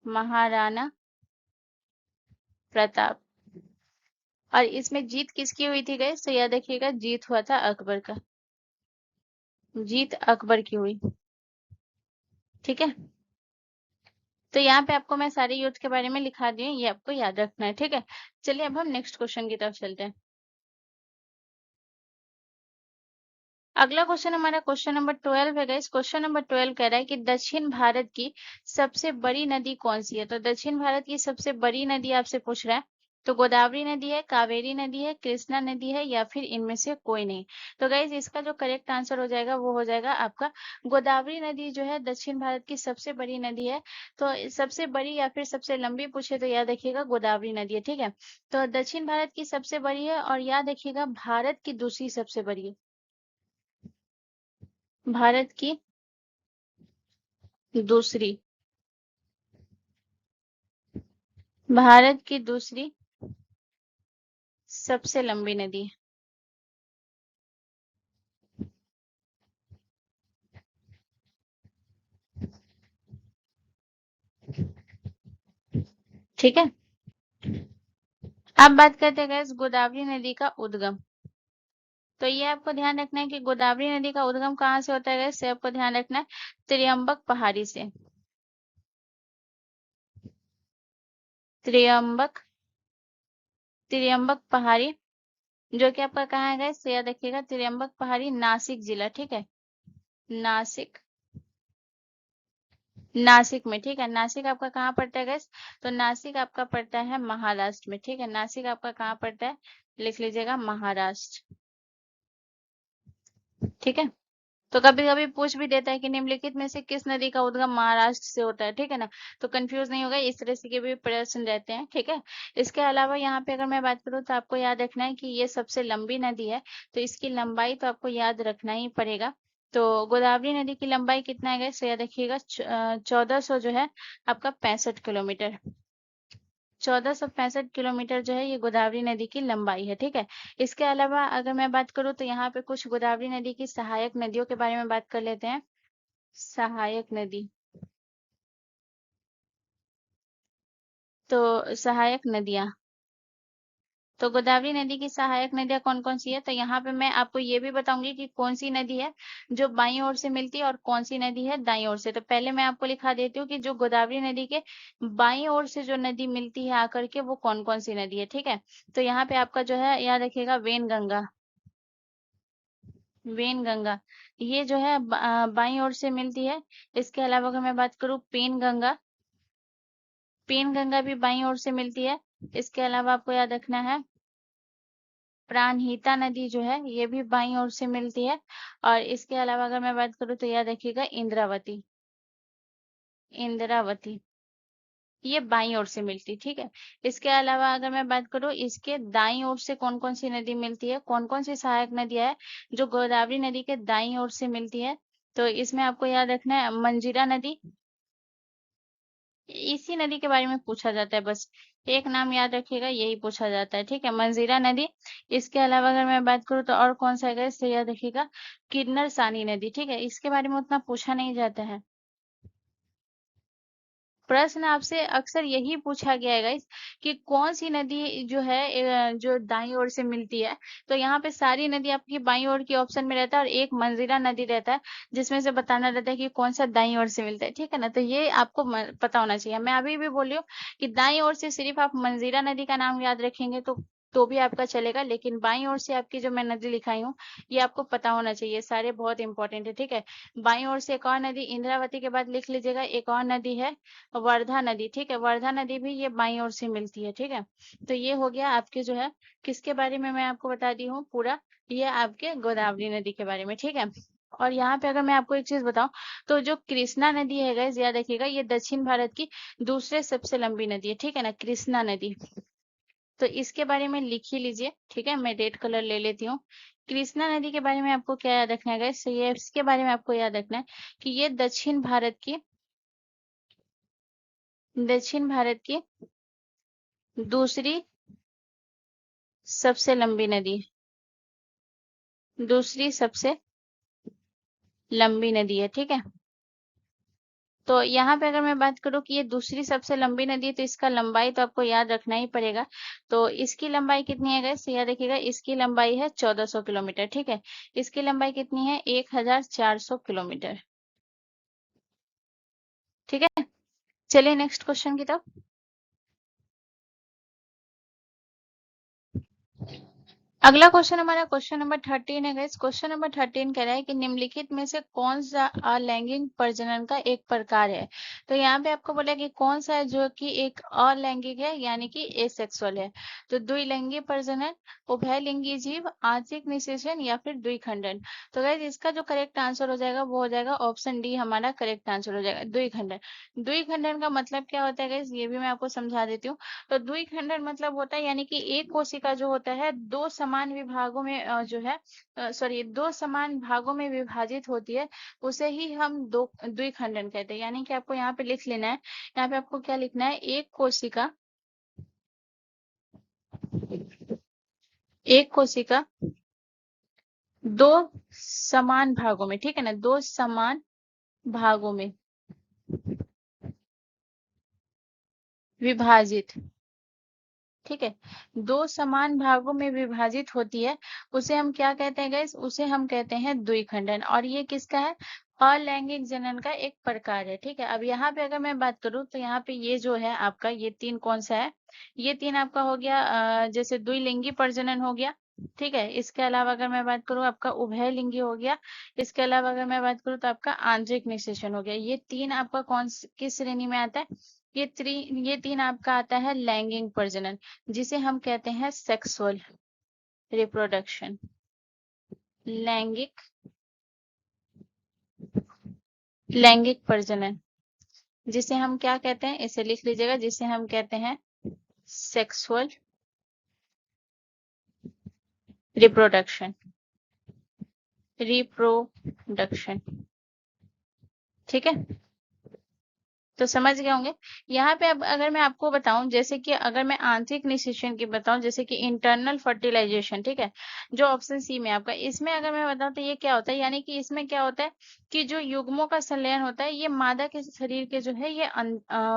महाराणा प्रताप। और इसमें जीत किसकी हुई थी गाइस, तो याद रखिएगा जीत हुआ था अकबर का, जीत अकबर की हुई। ठीक है, तो यहाँ पे आपको मैं सारे युद्ध के बारे में लिखा दी हूँ, ये आपको याद रखना है। ठीक है, चलिए अब हम नेक्स्ट क्वेश्चन की तरफ चलते हैं। अगला क्वेश्चन हमारा क्वेश्चन नंबर 12 है गाइस। क्वेश्चन नंबर 12 कह रहा है कि दक्षिण भारत की सबसे बड़ी नदी कौन सी है। तो दक्षिण भारत की सबसे बड़ी नदी आपसे पूछ रहा है, तो गोदावरी नदी है, कावेरी नदी है, कृष्णा नदी है, या फिर इनमें से कोई नहीं। तो गाइस इसका जो करेक्ट आंसर हो जाएगा वो हो जाएगा आपका गोदावरी नदी जो है दक्षिण भारत की सबसे बड़ी नदी है। तो सबसे बड़ी या फिर सबसे लंबी पूछे तो याद रखिएगा गोदावरी नदी है। ठीक है, तो दक्षिण भारत की सबसे बड़ी है, और याद रखिएगा भारत की दूसरी सबसे बड़ी है, भारत की दूसरी, भारत की दूसरी सबसे लंबी नदी है। ठीक है, अब बात करते हैं गैस गोदावरी नदी का उद्गम। तो ये आपको ध्यान रखना है कि गोदावरी नदी का उद्गम कहाँ से होता है गैस, से आपको ध्यान रखना है त्रियंबक पहाड़ी से। त्रियंबक त्रियंबक पहाड़ी, जो कि आपका कहाँ है गैस, तो याद रखिएगा त्रियंबक पहाड़ी नासिक जिला। ठीक है, नासिक, नासिक में। ठीक है, नासिक आपका कहाँ पड़ता है गैस, तो नासिक आपका पड़ता है महाराष्ट्र में। ठीक है, नासिक आपका कहाँ पड़ता है, लिख लीजिएगा महाराष्ट्र। ठीक है, तो कभी कभी पूछ भी देता है कि निम्नलिखित में से किस नदी का उद्गम महाराष्ट्र से होता है। ठीक है ना, तो कंफ्यूज नहीं होगा, इस तरह से के भी प्रश्न रहते हैं। ठीक है, इसके अलावा यहाँ पे अगर मैं बात करूँ तो आपको याद रखना है कि ये सबसे लंबी नदी है, तो इसकी लंबाई तो आपको याद रखना ही पड़ेगा। तो गोदावरी नदी की लंबाई कितना है गैस, तो याद रखिएगा 1400 जो है आपका 65 किलोमीटर, 1465 किलोमीटर जो है ये गोदावरी नदी की लंबाई है। ठीक है, इसके अलावा अगर मैं बात करूँ तो यहाँ पे कुछ गोदावरी नदी की सहायक नदियों के बारे में बात कर लेते हैं। सहायक नदी, तो सहायक नदियां, तो गोदावरी नदी की सहायक नदियां कौन कौन सी है, तो यहाँ पे मैं आपको ये भी बताऊंगी कि कौन सी नदी है जो बाईं ओर से मिलती है और कौन सी नदी है दाईं ओर से। तो पहले मैं आपको लिखा देती हूँ कि जो गोदावरी नदी के बाईं ओर से जो नदी मिलती है आकर के वो कौन कौन सी नदी है। ठीक है, तो यहाँ पे आपका जो है याद रखिएगा वेन गंगा, वेन गंगा ये जो है बाईं ओर से मिलती है। इसके अलावा अगर मैं बात करूँ पेन गंगा, पेन गंगा भी बाईं ओर से मिलती है। इसके अलावा आपको याद रखना है प्राणहिता नदी जो है ये भी बाईं ओर से मिलती है। और इसके अलावा अगर मैं बात करूँ तो याद रखिएगा इंद्रावती, इंद्रावती ये बाईं ओर से मिलती। ठीक है, इसके अलावा अगर मैं बात करूँ इसके दाईं ओर से कौन कौन सी नदी मिलती है, कौन कौन सी सहायक नदियां है जो गोदावरी नदी के दाईं ओर से मिलती है, तो इसमें आपको याद रखना है मंजीरा नदी, इसी नदी के बारे में पूछा जाता है बस, एक नाम याद रखिएगा यही पूछा जाता है। ठीक है, मंजीरा नदी। इसके अलावा अगर मैं बात करूँ तो और कौन सा है इससे याद रखिएगा किन्नर सानी नदी। ठीक है, इसके बारे में उतना पूछा नहीं जाता है, प्रश्न आपसे अक्सर यही पूछा गया है गाइस कि कौन सी नदी जो है जो दाईं ओर से मिलती है। तो यहाँ पे सारी नदी आपकी बाईं ओर की ऑप्शन में रहता है और एक मंजीरा नदी रहता है जिसमें से बताना रहता है कि कौन सा दाईं ओर से मिलता है। ठीक है ना, तो ये आपको पता होना चाहिए। मैं अभी भी बोल रही हूँ कि दाईं ओर से सिर्फ आप मंजीरा नदी का नाम याद रखेंगे तो तो भी आपका चलेगा, लेकिन बाईं ओर से आपकी जो मैं नदी लिखाई हूँ ये आपको पता होना चाहिए, सारे बहुत इंपॉर्टेंट है, ठीक है। बाईं ओर से एक और नदी इंद्रावती के बाद लिख लीजिएगा, एक और नदी है वर्धा नदी, ठीक है। वर्धा नदी भी ये बाईं ओर से मिलती है, ठीक है। तो ये हो गया आपके जो है किसके बारे में मैं आपको बता दी हूँ पूरा, ये आपके गोदावरी नदी के बारे में, ठीक है। और यहाँ पे अगर मैं आपको एक चीज बताऊं, तो जो कृष्णा नदी है गाइस, याद रखिएगा, ये दक्षिण भारत की दूसरे सबसे लंबी नदी है, ठीक है ना, कृष्णा नदी। तो इसके बारे में लिख ही लीजिए, ठीक है। मैं रेड कलर ले लेती हूँ। कृष्णा नदी के बारे में आपको क्या याद रखना है गाइस, तो ये इसके बारे में आपको याद रखना है कि ये दक्षिण भारत की दूसरी सबसे लंबी नदी है, दूसरी सबसे लंबी नदी है, ठीक है। तो यहाँ पे अगर मैं बात करूँ कि ये दूसरी सबसे लंबी नदी है, तो इसका लंबाई तो आपको याद रखना ही पड़ेगा। तो इसकी लंबाई कितनी है गाइस, याद रखिएगा, इसकी लंबाई है 1400 किलोमीटर, ठीक है। इसकी लंबाई कितनी है, 1400 किलोमीटर, ठीक है। चलिए नेक्स्ट क्वेश्चन की तरफ। अगला क्वेश्चन हमारा क्वेश्चन नंबर 13 है गाइस। क्वेश्चन नंबर 13 कह रहा है कि निम्नलिखित में से कौन सा अलैंगिक प्रजनन का एक प्रकार है। तो यहाँ पे आपको बोला कि कौन सा है जो कि एक अलैंगिक है, यानी कि एसेक्सुअल है। तो द्विलिंगी प्रजनन, उभयलिंगी जीव, आंशिक निषेचन या फिर द्विखंडन। तो गाइस इसका जो करेक्ट आंसर हो जाएगा वो हो जाएगा ऑप्शन डी, हमारा करेक्ट आंसर हो जाएगा द्विखंडन। द्विखंडन का मतलब क्या होता है गाइस, ये भी मैं आपको समझा देती हूँ। तो द्विखंडन मतलब होता है, यानी कि एक कोशिका जो होता है दो समान विभागों में जो है सॉरी दो समान भागों में विभाजित होती है, उसे ही हम दो द्विखंडन कहते हैं। यानी कि आपको यहाँ पे लिख लेना है, यहाँ पे आपको क्या लिखना है, एक कोशिका दो समान भागों में, ठीक है ना, दो समान भागों में विभाजित, ठीक है, दो समान भागों में विभाजित होती है, उसे हम क्या कहते हैं गाइस, उसे हम कहते हैं द्विखंडन। और ये किसका है, अलैंगिक जनन का एक प्रकार है, ठीक है। अब यहाँ पे अगर मैं बात करूँ तो यहाँ पे ये जो है आपका ये तीन कौन सा है, ये तीन आपका हो गया जैसे द्विलिंगी प्रजनन हो गया, ठीक है। इसके अलावा अगर मैं बात करूँ आपका उभयलिंगी हो गया, इसके अलावा अगर मैं बात करूँ तो आपका आंतरिक निषेचन हो गया। ये तीन आपका किस श्रेणी में आता है, ये तीन आपका आता है लैंगिक प्रजनन, जिसे हम कहते हैं सेक्सुअल रिप्रोडक्शन, लैंगिक लैंगिक प्रजनन, जिसे हम क्या कहते हैं, इसे लिख लीजिएगा, जिसे हम कहते हैं सेक्सुअल रिप्रोडक्शन, रिप्रोडक्शन, ठीक है। तो समझ गए होंगे। यहाँ पे अब अगर मैं आपको बताऊं, जैसे कि अगर मैं आंतरिक निषेचन की बताऊं, जैसे कि इंटरनल फर्टिलाइजेशन, ठीक है, जो ऑप्शन सी में आपका, इसमें अगर मैं बताऊं तो ये क्या होता है, यानी कि इसमें क्या होता है कि जो युग्मों का संलयन होता है ये मादा के शरीर के जो है ये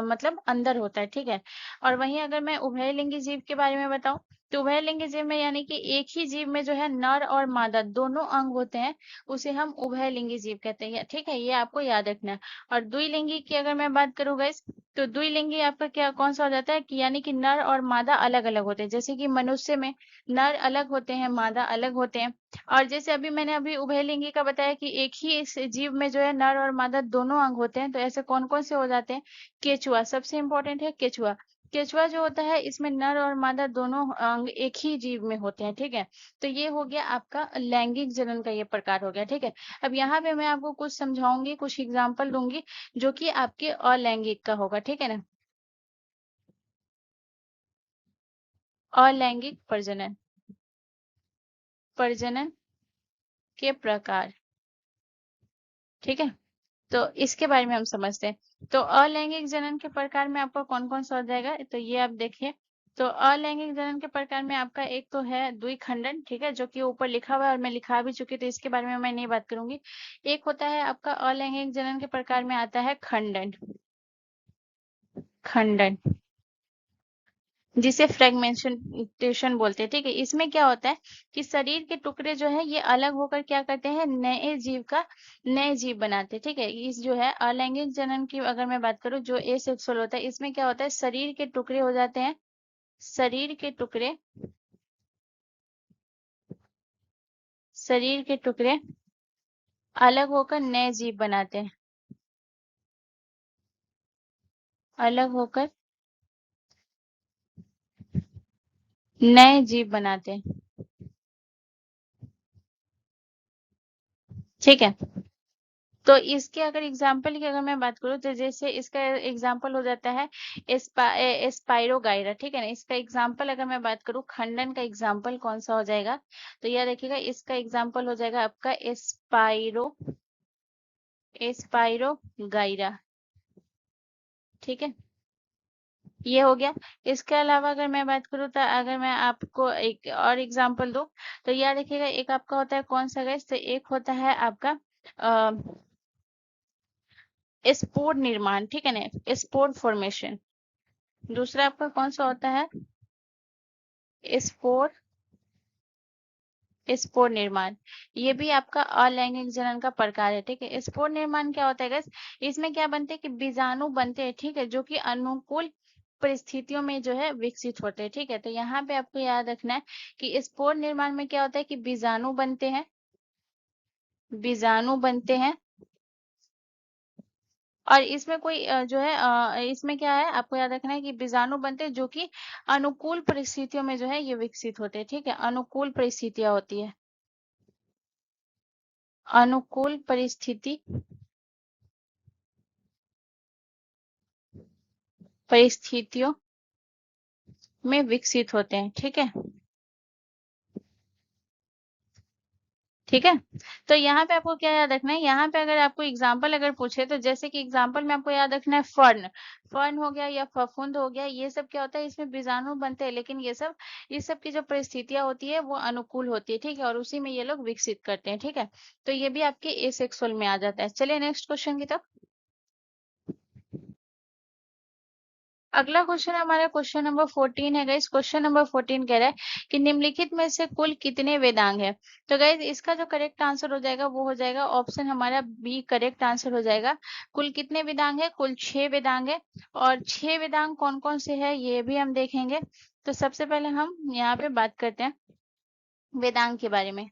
मतलब अंदर होता है, ठीक है। और वहीं अगर मैं उभयलिंगी जीव के बारे में बताऊं, तो उभयलिंगी जीव में यानी कि एक ही जीव में जो है नर और मादा दोनों अंग होते हैं, उसे हम उभयलिंगी जीव कहते हैं, ठीक है, ये आपको याद रखना है। और द्विलिंगी की अगर मैं बात करूँ गाइस, तो द्विलिंगी आपका क्या कौन सा हो जाता है कि यानी कि नर और मादा अलग अलग होते हैं, जैसे कि मनुष्य में नर अलग होते हैं, मादा अलग होते हैं। और जैसे अभी मैंने अभी उभयलिंगी का बताया कि एक ही इस जीव में जो है नर और मादा दोनों अंग होते हैं, तो ऐसे कौन कौन से हो जाते हैं, केचुआ सबसे इंपॉर्टेंट है, केचुआ। केचुआ जो होता है इसमें नर और मादा दोनों अंग एक ही जीव में होते हैं, ठीक है। तो ये हो गया आपका लैंगिक जनन का ये प्रकार हो गया, ठीक है। अब यहाँ पे मैं आपको कुछ समझाऊंगी, कुछ एग्जाम्पल दूंगी जो कि आपके अलैंगिक का होगा, ठीक है ना। अलैंगिक प्रजनन, प्रजनन के प्रकार, ठीक है। तो इसके बारे में हम समझते हैं। तो अलैंगिक जनन के प्रकार में आपका कौन कौन सा हो जाएगा, तो ये आप देखिए। तो अलैंगिक जनन के प्रकार में आपका एक तो है द्विखंडन, ठीक है, जो कि ऊपर लिखा हुआ है और मैं लिखा भी चुकी, तो इसके बारे में मैं नहीं बात करूंगी। एक होता है आपका अलैंगिक जनन के प्रकार में आता है खंडन, खंडन, जिसे फ्रेगमेंटेशन बोलते हैं, ठीक है। इसमें क्या होता है कि शरीर के टुकड़े जो है ये अलग होकर क्या करते हैं, नए जीव बनाते हैं, ठीक है। इस जो है अलैंगिक जनन की अगर मैं बात करूं, जो एसेक्सुअल होता है, इसमें क्या होता है, शरीर के टुकड़े हो जाते हैं, शरीर के टुकड़े शरीर के टुकड़े अलग होकर नए जीव बनाते हैं। अलग होकर नए जीव बनाते हैं। ठीक है। तो इसके अगर एग्जाम्पल की अगर मैं बात करूँ तो जैसे इसका एग्जाम्पल हो जाता है स्पाइरोगाइरा। ठीक है ना। इसका एग्जाम्पल अगर मैं बात करूँ खंडन का एग्जाम्पल कौन सा हो जाएगा, तो यह देखिएगा इसका एग्जाम्पल हो जाएगा आपका स्पाइरोगाइरा। ठीक है, ये हो गया। इसके अलावा अगर मैं बात करूँ तो अगर मैं आपको एक और एग्जाम्पल दूं तो यह देखिएगा एक आपका होता है कौन सा गैस, तो एक होता है आपका स्पोर निर्माण। ठीक है ना, स्पोर फॉर्मेशन। दूसरा आपका कौन सा होता है, स्पोर स्पोर निर्माण। ये भी आपका अलैंगिक जनन का प्रकार है। ठीक है, स्पोर निर्माण क्या होता है guys? इसमें क्या बनते हैं कि बीजाणु बनते हैं। ठीक है, जो कि अनुकूल परिस्थितियों में जो है विकसित होते हैं। ठीक है, तो यहाँ पे आपको याद रखना है कि स्पोर निर्माण में क्या होता है कि बीजाणु बनते हैं, बीजाणु बनते हैं। और इसमें कोई जो है इसमें क्या है आपको याद रखना है कि बीजाणु बनते हैं जो कि अनुकूल परिस्थितियों में जो है ये विकसित होते हैं। ठीक है, अनुकूल परिस्थितियां होती है, अनुकूल परिस्थितियों में विकसित होते हैं। ठीक है, ठीक है। तो यहाँ पे आपको क्या याद रखना है, यहाँ पे अगर आपको एग्जाम्पल अगर पूछे तो जैसे कि एग्जाम्पल में आपको याद रखना है फर्न, फर्न हो गया या फफूंद हो गया, ये सब क्या होता है इसमें बीजाणु बनते हैं, लेकिन ये सब की जो परिस्थितियां होती है वो अनुकूल होती है। ठीक है, और उसी में ये लोग विकसित करते हैं। ठीक है, तो ये भी आपके एसेक्सुअल में आ जाता है। चलिए नेक्स्ट क्वेश्चन की तरफ। अगला क्वेश्चन हमारा क्वेश्चन नंबर 14 है गाइस। क्वेश्चन नंबर 14 कह रहा है कि निम्नलिखित में से कुल कितने वेदांग है। तो गाइस इसका जो करेक्ट आंसर हो जाएगा वो हो जाएगा ऑप्शन हमारा बी करेक्ट आंसर हो जाएगा। कुल कितने वेदांग है, कुल 6 वेदांग है। और 6 वेदांग कौन कौन से है ये भी हम देखेंगे। तो सबसे पहले हम यहाँ पे बात करते हैं वेदांग के बारे में।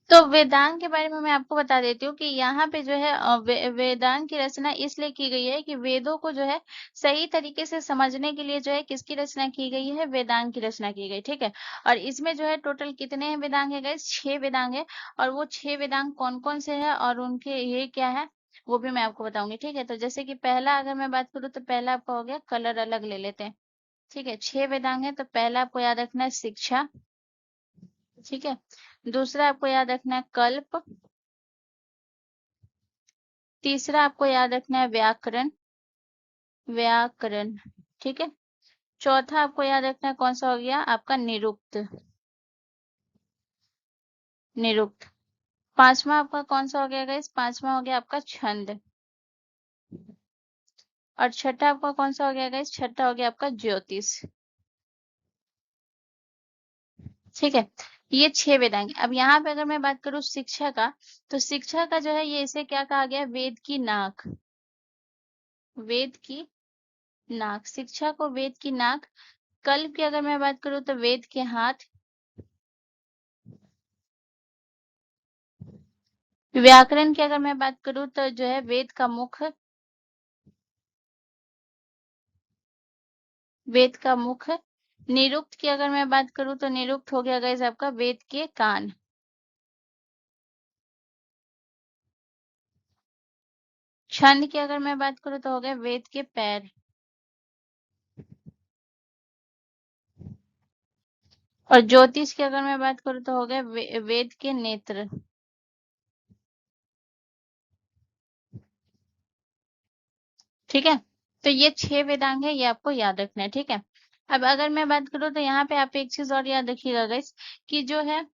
तो वेदांग के बारे में मैं आपको बता देती हूँ कि यहाँ पे जो है वेदांग की रचना इसलिए की गई है कि वेदों को जो है सही तरीके से समझने के लिए जो है किसकी रचना की गई है, वेदांग की रचना की गई। ठीक है, और इसमें जो है टोटल कितने वेदांग है गाइस, 6 वेदांग है। और वो 6 वेदांग कौन कौन से है और उनके ये क्या है वो भी मैं आपको बताऊंगी। ठीक है, तो जैसे कि पहला अगर मैं बात करूँ तो पहला आपका हो गया कलर, अलग ले लेते हैं। ठीक है, 6 वेदांग है तो पहला आपको याद रखना है शिक्षा। ठीक है, दूसरा आपको याद रखना है कल्प। तीसरा आपको याद रखना है व्याकरण, व्याकरण। ठीक है, चौथा आपको याद रखना है कौन सा हो गया आपका निरुक्त, निरुक्त। पांचवा आपका कौन सा हो गया गाइस, पांचवा हो गया आपका छंद। और छठा आपका कौन सा हो गया गाइस, छठा हो गया आपका ज्योतिष। ठीक है, ये 6 वेदांग। अब यहाँ पे अगर मैं बात करूँ शिक्षा का, तो शिक्षा का जो है ये इसे क्या कहा गया, वेद की नाक, वेद की नाक। शिक्षा को वेद की नाक। कल्प की अगर मैं बात करूँ तो वेद के हाथ। व्याकरण की अगर मैं बात करूँ तो जो है वेद का मुख, वेद का मुख। निरुक्त की अगर मैं बात करूँ तो निरुक्त हो गया गाइस आपका वेद के कान। छंद की अगर मैं बात करूँ तो हो गया वेद के पैर। और ज्योतिष की अगर मैं बात करूँ तो हो गया वेद के नेत्र। ठीक है, तो ये 6 वेदांग है, ये आपको याद रखना है। ठीक है, अब अगर मैं बात करूँ तो यहाँ पे आप एक चीज और याद रखिएगा गाइस कि जो है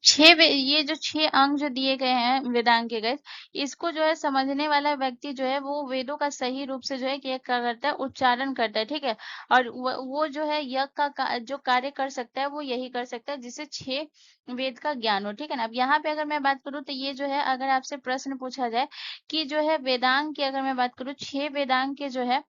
ये जो 6 अंग जो दिए गए हैं वेदांग के गए, इसको जो है समझने वाला व्यक्ति जो है वो वेदों का सही रूप से जो है कि क्या करता है, उच्चारण करता है, ठीक है। और वो जो है यज्ञ जो कार्य कर सकता है वो यही कर सकता है जिसे 6 वेद का ज्ञान हो, ठीक है ना। अब यहाँ पे अगर मैं बात करूँ तो ये जो है अगर आपसे प्रश्न पूछा जाए कि जो है वेदांग की अगर मैं बात करूँ, 6 वेदांग के जो है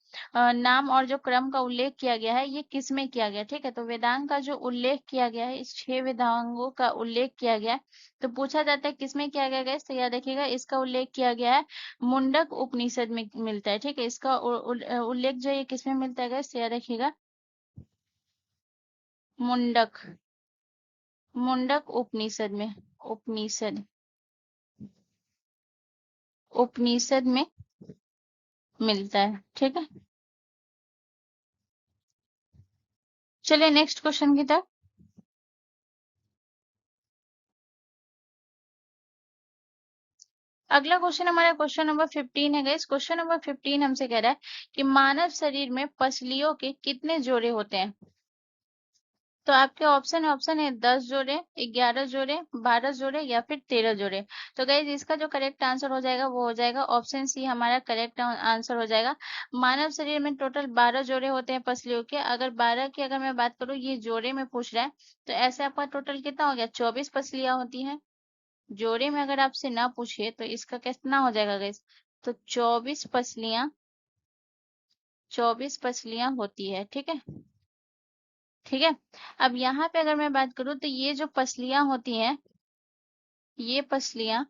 नाम और जो क्रम का उल्लेख किया गया है ये किसमें किया गया, ठीक है। तो वेदांग का जो उल्लेख किया गया है, इस 6 वेदांगों का उल्लेख किया गया है, तो पूछा जाता है किसमें किया गया है, तो याद रखिएगा इसका उल्लेख किया गया है मुंडक उपनिषद में मिलता है, ठीक है। इसका उल्लेख जो है ये किसमें मिलता है, तो याद रखिएगा मुंडक मुंडक उपनिषद में, उपनिषद उपनिषद में मिलता है, ठीक है। चलिए नेक्स्ट क्वेश्चन की तरफ। अगला क्वेश्चन हमारा क्वेश्चन नंबर 15 है गाइस। क्वेश्चन नंबर 15 हमसे कह रहा है कि मानव शरीर में पसलियों के कितने जोड़े होते हैं। तो आपके ऑप्शन है 10 जोड़े, 11 जोड़े, 12 जोड़े या फिर 13 जोड़े। तो गाइज इसका जो करेक्ट आंसर हो जाएगा वो हो जाएगा ऑप्शन सी हमारा करेक्ट आंसर हो जाएगा। मानव शरीर में टोटल 12 जोड़े होते हैं पसलियों के। अगर 12 की अगर मैं बात करूँ, ये जोड़े में पूछ रहा है, तो ऐसे आपका टोटल कितना हो गया, 24 पसलियां होती हैं। जोड़े में अगर आपसे ना पूछे तो इसका कितना हो जाएगा गाइस, तो 24 पसलियां होती है, ठीक है। ठीक है। अब यहाँ पे अगर मैं बात करूँ तो ये जो पसलियां होती हैं, ये पसलियां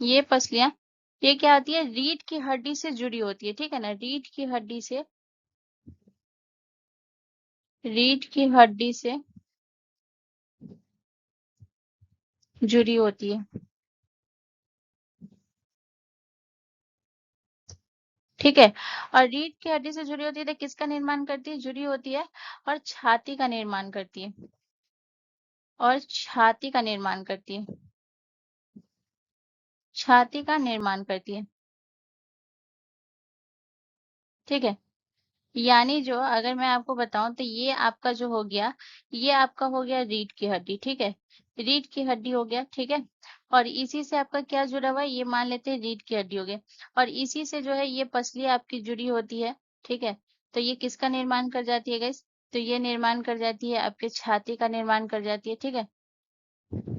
ये पसलियां ये क्या होती है, रीढ़ की हड्डी से जुड़ी होती है, ठीक है ना। रीढ़ की हड्डी से जुड़ी होती है, ठीक है। और रीढ़ की हड्डी से जुड़ी होती है तो किसका निर्माण करती है, जुड़ी होती है और छाती का निर्माण करती है, और छाती का निर्माण करती है, छाती का निर्माण करती है, ठीक है। यानी जो अगर मैं आपको बताऊं तो ये आपका जो हो गया, ये आपका हो गया रीढ़ की हड्डी, ठीक है। रीढ़ की हड्डी हो गया, ठीक है। और इसी से आपका क्या जुड़ा हुआ है, ये मान लेते हैं रीढ़ की हड्डी हो गई। और इसी से जो है ये पसली आपकी जुड़ी होती है, ठीक है। तो ये किसका निर्माण कर जाती है गाइस, तो ये निर्माण कर जाती है आपके छाती का निर्माण कर जाती है, ठीक है।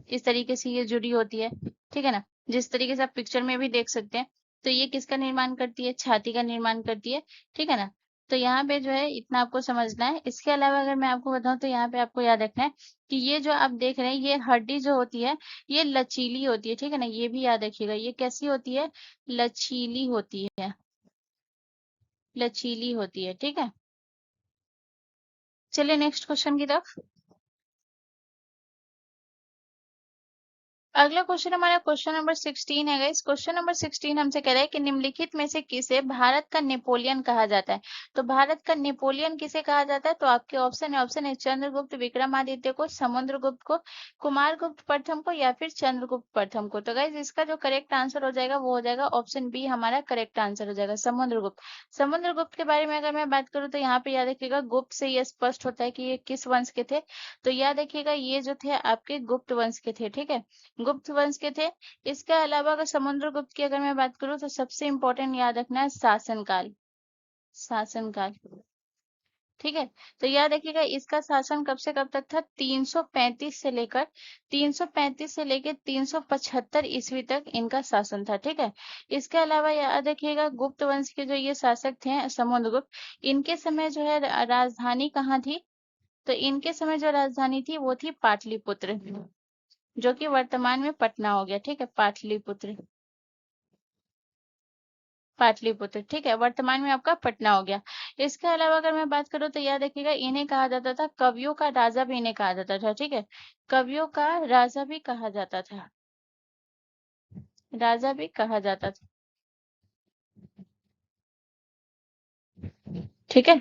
इस तरीके से ये जुड़ी होती है, ठीक है ना। जिस तरीके से आप पिक्चर में भी देख सकते हैं, तो ये किसका निर्माण करती है, छाती का निर्माण करती है, ठीक है ना। तो यहाँ पे जो है इतना आपको समझना है। इसके अलावा अगर मैं आपको बताऊं तो यहाँ पे आपको याद रखना है कि ये जो आप देख रहे हैं ये हड्डी जो होती है ये लचीली होती है, ठीक है ना। ये भी याद रखिएगा, ये कैसी होती है, लचीली होती है, लचीली होती है, ठीक है। चलिए नेक्स्ट क्वेश्चन की तरफ। अगला क्वेश्चन हमारा क्वेश्चन नंबर 16 है गाइस। क्वेश्चन नंबर 16 हमसे कह रहा है कि निम्नलिखित में से किसे भारत का नेपोलियन कहा जाता है। तो भारत का नेपोलियन किसे कहा जाता है, तो आपके ऑप्शन है चंद्रगुप्त विक्रमादित्य को, समुद्रगुप्त को, कुमारगुप्त प्रथम को या फिर चंद्रगुप्त प्रथम को। तो गाइस इसका जो करेक्ट आंसर हो जाएगा वो हो जाएगा ऑप्शन बी हमारा करेक्ट आंसर हो जाएगा, समुद्रगुप्त। समुद्रगुप्त के बारे में अगर मैं बात करूँ तो यहाँ पे याद रखिएगा गुप्त से ये स्पष्ट होता है कि ये किस वंश के थे। तो याद रखिएगा ये जो थे आपके गुप्त वंश के थे, ठीक है, गुप्त वंश के थे। इसके अलावा अगर समुद्रगुप्त की अगर मैं बात करूं तो सबसे इंपॉर्टेंट याद रखना है शासनकाल, शासनकाल, ठीक है। तो याद रखिएगा इसका शासन कब से कब तक था, 335 से लेकर 375 ईस्वी तक इनका शासन था, ठीक है। इसके अलावा याद रखिएगा गुप्त वंश के जो ये शासक थे समुद्रगुप्त, इनके समय जो है राजधानी कहाँ थी, तो इनके समय जो राजधानी थी वो थी पाटलिपुत्र, जो कि वर्तमान में पटना हो गया, ठीक है। पाटलिपुत्र, पाटलिपुत्र, ठीक है, वर्तमान में आपका पटना हो गया। इसके अलावा अगर मैं बात करूँ तो याद रखिएगा इन्हें कहा जाता था कवियों का राजा भी इन्हें कहा जाता था, ठीक है। कवियों का राजा भी कहा जाता था, राजा भी कहा जाता था, ठीक है।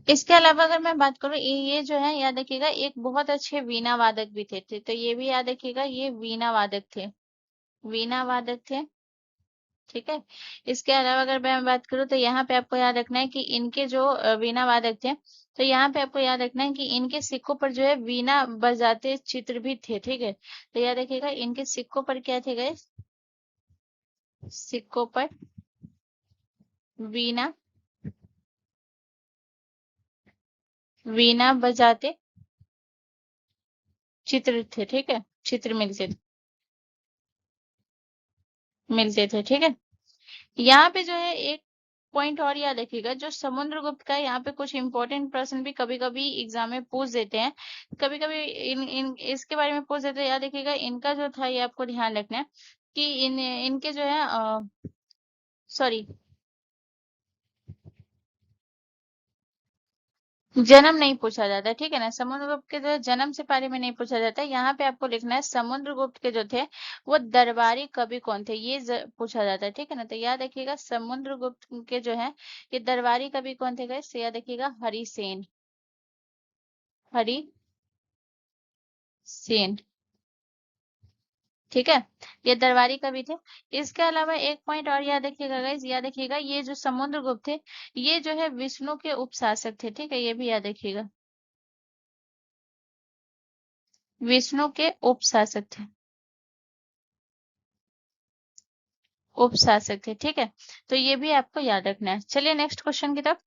इसके अलावा अगर मैं बात करूँ ये जो है याद रखिएगा एक बहुत अच्छे वीणा वादक भी थे, तो ये भी याद रखिएगा ये वीणा वादक थे, वीणा वादक थे, ठीक है। इसके अलावा अगर मैं बात करूँ तो यहाँ पे आपको याद रखना है कि इनके जो वीणा वादक थे, तो यहाँ पे आपको याद रखना है कि इनके सिक्कों पर जो है वीणा बजाते चित्र भी थे। ठीक है, तो याद रखिएगा इनके सिक्कों पर क्या थे गए, सिक्कों पर वीणा, वीणा बजाते चित्र थे। ठीक है, चित्र मिलते थे। ठीक है, यहाँ पे जो है एक पॉइंट और याद रखिएगा, जो समुद्रगुप्त का है, यहाँ पे कुछ इंपॉर्टेंट प्रश्न भी कभी कभी एग्जाम में पूछ देते हैं, कभी कभी इन इन इसके बारे में पूछ देते हैं। याद रखिएगा इनका जो था, ये आपको ध्यान रखना है कि इनके जो है, सॉरी, जन्म नहीं पूछा जाता है। ठीक है ना, समुद्रगुप्त के जो है जन्म से बारे में नहीं पूछा जाता है। यहाँ पे आपको लिखना है समुद्रगुप्त के जो थे वो दरबारी कवि कौन थे, ये पूछा जाता है। ठीक है ना, तो याद रखिएगा समुद्रगुप्त के जो है ये दरबारी कवि कौन थे गाइस, तो याद रखिएगा हरिसेन, हरिसेन। ठीक है, ये दरबारी कवि थे। इसके अलावा एक पॉइंट और याद रखिएगा गाइस, याद रखिएगा ये जो समुद्रगुप्त थे ये जो है विष्णु के उपशासक थे। ठीक है, ये भी याद रखिएगा, विष्णु के उपशासक थे, उपशासक थे। ठीक है, तो ये भी आपको याद रखना है। चलिए नेक्स्ट क्वेश्चन की तरफ।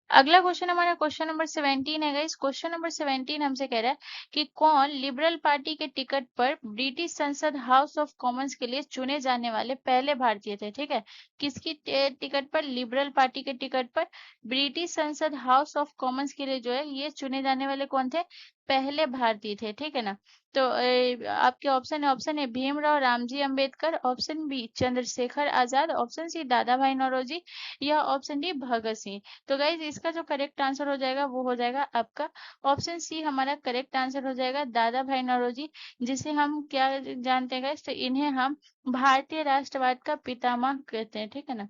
अगला क्वेश्चन हमारा क्वेश्चन नंबर 17 है गाइस। क्वेश्चन नंबर 17 हमसे कह रहा है कि कौन लिबरल पार्टी के टिकट पर ब्रिटिश संसद हाउस ऑफ कॉमन्स के लिए चुने जाने वाले पहले भारतीय थे। ठीक है, किसकी टिकट पर, लिबरल पार्टी के टिकट पर ब्रिटिश संसद हाउस ऑफ कॉमन्स के लिए जो है ये चुने जाने वाले कौन थे, पहले भारतीय थे। ठीक है ना, तो आपके ऑप्शन है Bhimrao Ramji Ambedkar, option B Chandrashekhar Azad, option C दादा भाई नौरोजी, या ऑप्शन डी भगत सिंह। तो गाइज इसका जो करेक्ट आंसर हो जाएगा वो हो जाएगा आपका ऑप्शन सी, हमारा करेक्ट आंसर हो जाएगा दादा भाई नौरोजी, जिसे हम क्या जानते हैं गाइज, तो इन्हें हम भारतीय राष्ट्रवाद का पितामह कहते हैं। ठीक है ना,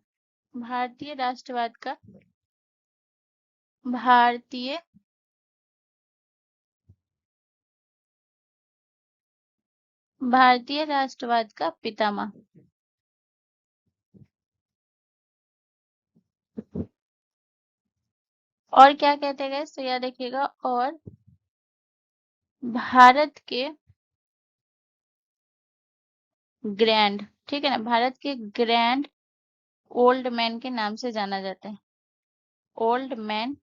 भारतीय राष्ट्रवाद का, भारतीय भारतीय राष्ट्रवाद का पितामह। और क्या कहते हैं गाइज, तो याद रखिएगा, और भारत के ग्रैंड, ठीक है ना, भारत के ग्रैंड ओल्ड मैन के नाम से जाना जाता है, ओल्ड मैन,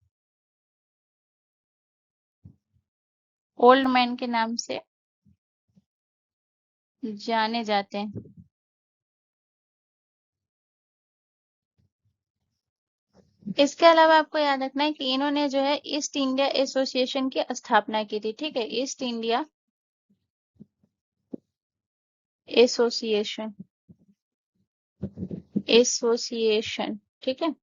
ओल्ड मैन के नाम से जाने जाते हैं। इसके अलावा आपको याद रखना है कि इन्होंने जो है ईस्ट इंडिया एसोसिएशन की स्थापना की थी। ठीक है, ईस्ट इंडिया एसोसिएशन, एसोसिएशन। ठीक है,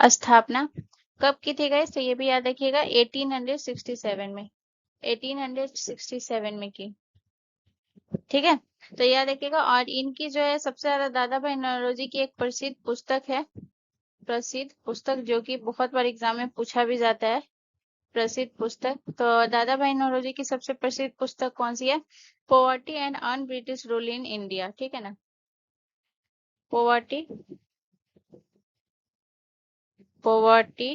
स्थापना कब की थी गाइस, तो ये भी याद रखिएगा 1867 में, 1867 में की। ठीक है, तो याद रखिएगा, और इनकी जो है सबसे ज्यादा दादा भाई नौरोजी की एक प्रसिद्ध पुस्तक है, प्रसिद्ध पुस्तक जो कि बहुत बार एग्जाम में पूछा भी जाता है, प्रसिद्ध पुस्तक। तो दादा भाई नौरोजी की सबसे प्रसिद्ध पुस्तक कौन सी है, poverty and un British rule in India. ठीक है ना, poverty, poverty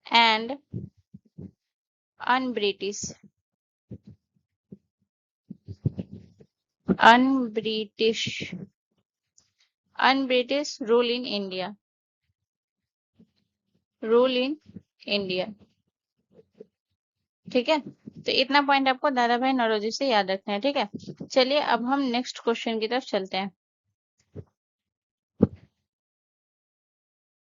and un British, un British, un British rule in India, rule in India. ठीक है, तो इतना पॉइंट आपको दादा भाई नौरोजी से याद रखना है। ठीक है, चलिए अब हम नेक्स्ट क्वेश्चन की तरफ चलते हैं।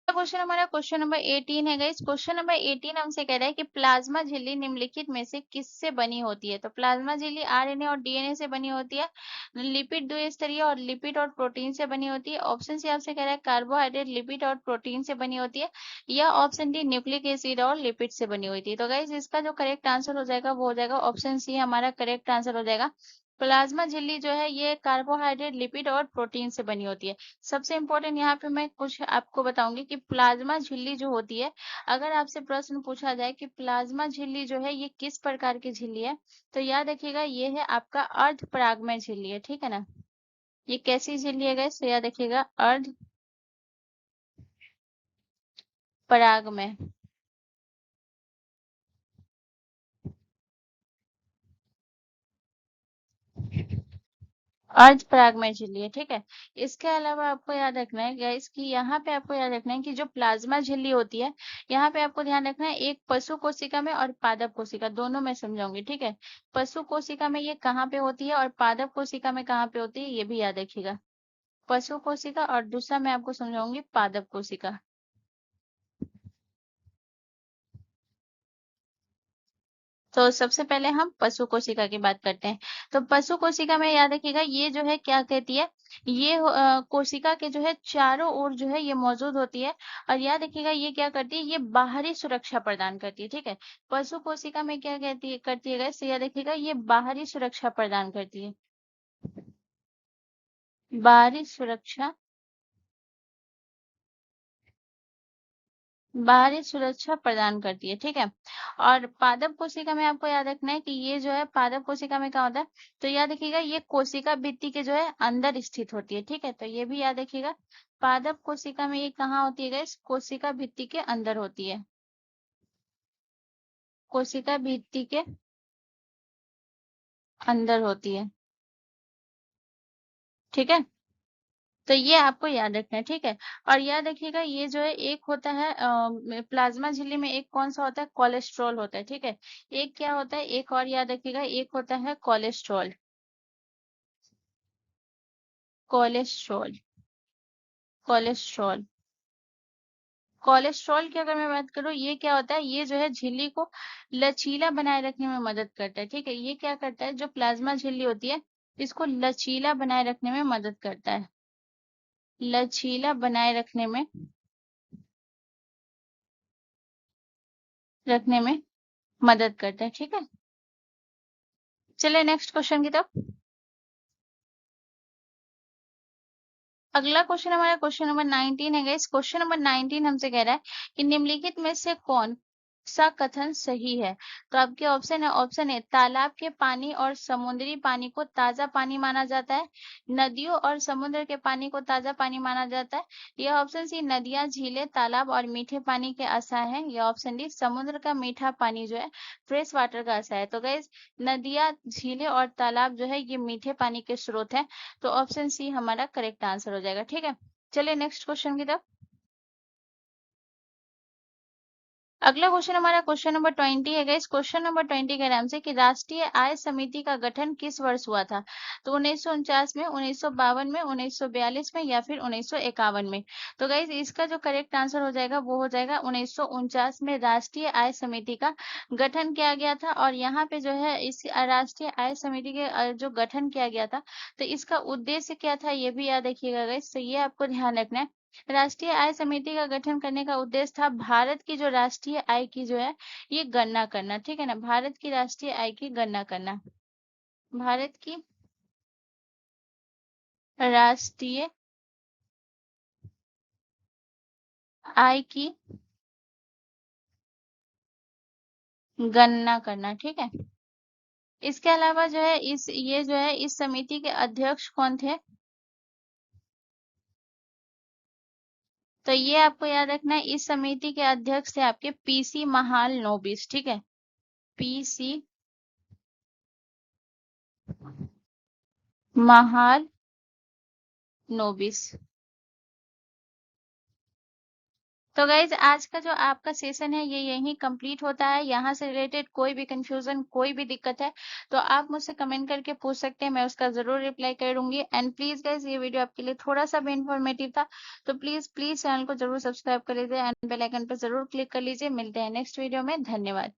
क्वेश्चन हमारा क्वेश्चन नंबर 18 है गाइस। क्वेश्चन नंबर 18 हमसे कह रहा है कि प्लाज्मा झिल्ली निम्नलिखित में से किससे बनी होती है, तो प्लाज्मा झिल्ली आरएनए और डीएनए से बनी होती है, लिपिड द्विस्तरीय और लिपिड और प्रोटीन से बनी होती है, ऑप्शन सी आपसे कह रहा है कार्बोहाइड्रेट लिपिड और प्रोटीन से बनी होती है, या ऑप्शन डी न्यूक्लिक एसिड और लिपिड से बनी होती है। तो गाइस इसका जो करेक्ट आंसर हो जाएगा वो हो जाएगा ऑप्शन सी, हमारा करेक्ट आंसर हो जाएगा प्लाज्मा झिल्ली जो है ये कार्बोहाइड्रेट, लिपिड और प्रोटीन से बनी होती है। सबसे इम्पोर्टेंट यहाँ पे मैं कुछ आपको बताऊंगी कि प्लाज्मा झिल्ली जो होती है, अगर आपसे प्रश्न पूछा जाए कि प्लाज्मा झिल्ली जो है ये किस प्रकार की झिल्ली है, तो याद रखिएगा ये है आपका अर्ध परागमय झिल्ली है, ठीक है ना। ये कैसी झिल्ली है गाइस, तो याद रखिएगा अर्ध परागमय। अर्ध परागमय झिल्ली है, ठीक है। इसके अलावा आपको याद रखना है गाइस कि यहाँ पे आपको याद रखना है कि जो प्लाज्मा झिल्ली होती है, यहाँ पे आपको ध्यान रखना है एक पशु कोशिका में और पादप कोशिका दोनों में समझाऊंगी, ठीक है। पशु कोशिका में ये कहाँ पे होती है और पादप कोशिका में कहाँ पे होती है, ये भी याद रखिएगा। पशु कोशिका और दूसरा मैं आपको समझाऊंगी पादप कोशिका। तो सबसे पहले हम पशु कोशिका की बात करते हैं। तो पशु कोशिका में याद रखिएगा ये जो है क्या कहती है, ये कोशिका के जो है चारों ओर जो है ये मौजूद होती है। और याद रखिएगा ये क्या करती है, ये बाहरी सुरक्षा प्रदान करती है, ठीक है। पशु कोशिका में क्या कहती है करती है guys? तो याद रखिएगा ये बाहरी सुरक्षा प्रदान करती है। बाहरी सुरक्षा, बाहरी सुरक्षा प्रदान करती है, ठीक है। और पादप कोशिका में आपको याद रखना है कि ये जो है पादप कोशिका में क्या होता है, तो याद रखिएगा ये कोशिका भित्ति के जो है अंदर स्थित होती है, ठीक है। तो ये भी याद रखिएगा पादप कोशिका में ये कहाँ होती है गाइस, कोशिका भित्ति के अंदर होती है। कोशिका भित्ति के अंदर होती है, ठीक है। तो ये आपको याद रखना है, ठीक है। और याद रखिएगा ये जो है एक होता है प्लाज्मा झिल्ली में एक कौन सा होता है, कोलेस्ट्रॉल होता है, ठीक है। एक क्या होता है, एक और याद रखिएगा, एक होता है कोलेस्ट्रॉल। कोलेस्ट्रॉल, कोलेस्ट्रॉल, कोलेस्ट्रॉल की अगर मैं बात करूँ, ये क्या होता है, ये जो है झिल्ली को लचीला बनाए रखने में मदद करता है, ठीक है। ये क्या करता है, जो प्लाज्मा झिल्ली होती है इसको लचीला बनाए रखने में मदद करता है। लचीला बनाए रखने में मदद करता है, ठीक है। चलिए नेक्स्ट क्वेश्चन की तरफ। अगला क्वेश्चन हमारा क्वेश्चन नंबर 19 है गाइस। क्वेश्चन नंबर 19 हमसे कह रहा है कि निम्नलिखित में से कौन सा कथन सही है। तो आपके ऑप्शन है, ऑप्शन ए तालाब के पानी और समुद्री पानी को ताजा पानी माना जाता है, नदियों और समुद्र के पानी को ताजा पानी माना जाता है, यह ऑप्शन सी नदियां, झीलें, तालाब और मीठे पानी के आशय है, यह ऑप्शन डी समुद्र का मीठा पानी जो है फ्रेश वाटर का आशय है। तो गाइस नदियां, झीलें और तालाब जो है ये मीठे पानी के स्रोत हैं। तो ऑप्शन सी हमारा करेक्ट आंसर हो जाएगा, ठीक है। चलिए नेक्स्ट क्वेश्चन की तरफ। अगला क्वेश्चन हमारा क्वेश्चन नंबर 20 है गाइस। क्वेश्चन नंबर 20 कह रहा है हमसे कि राष्ट्रीय आय समिति का गठन किस वर्ष हुआ था। तो 1949 में, 1952 में, 1942 में या फिर 1951 में। तो गाइस इसका जो करेक्ट आंसर हो जाएगा वो हो जाएगा 1949 में राष्ट्रीय आय समिति का गठन किया गया था। और यहाँ पे जो है इस राष्ट्रीय आय समिति के जो गठन किया गया था, तो इसका उद्देश्य क्या था ये भी याद रखिएगा गाइस। तो ये आपको ध्यान रखना है, राष्ट्रीय आय समिति का गठन करने का उद्देश्य था भारत की जो राष्ट्रीय आय की जो है ये गणना करना, ठीक है ना। भारत की राष्ट्रीय आय की गणना करना, भारत की राष्ट्रीय आय की गणना करना, ठीक है। इसके अलावा जो है इस ये जो है इस समिति के अध्यक्ष कौन थे, तो ये आपको याद रखना है, इस समिति के अध्यक्ष थे आपके पीसी महालनोबिस, ठीक है। पीसी महालनोबिस। तो गाइज आज का जो आपका सेशन है ये यहीं कंप्लीट होता है। यहाँ से रिलेटेड कोई भी कंफ्यूजन, कोई भी दिक्कत है तो आप मुझसे कमेंट करके पूछ सकते हैं, मैं उसका जरूर रिप्लाई करूंगी। एंड प्लीज गाइज ये वीडियो आपके लिए थोड़ा सा भी इंफॉर्मेटिव था तो प्लीज प्लीज चैनल को जरूर सब्सक्राइब कर लीजिए एंड बेल आइकन पर जरूर क्लिक कर लीजिए। मिलते हैं नेक्स्ट वीडियो में, धन्यवाद।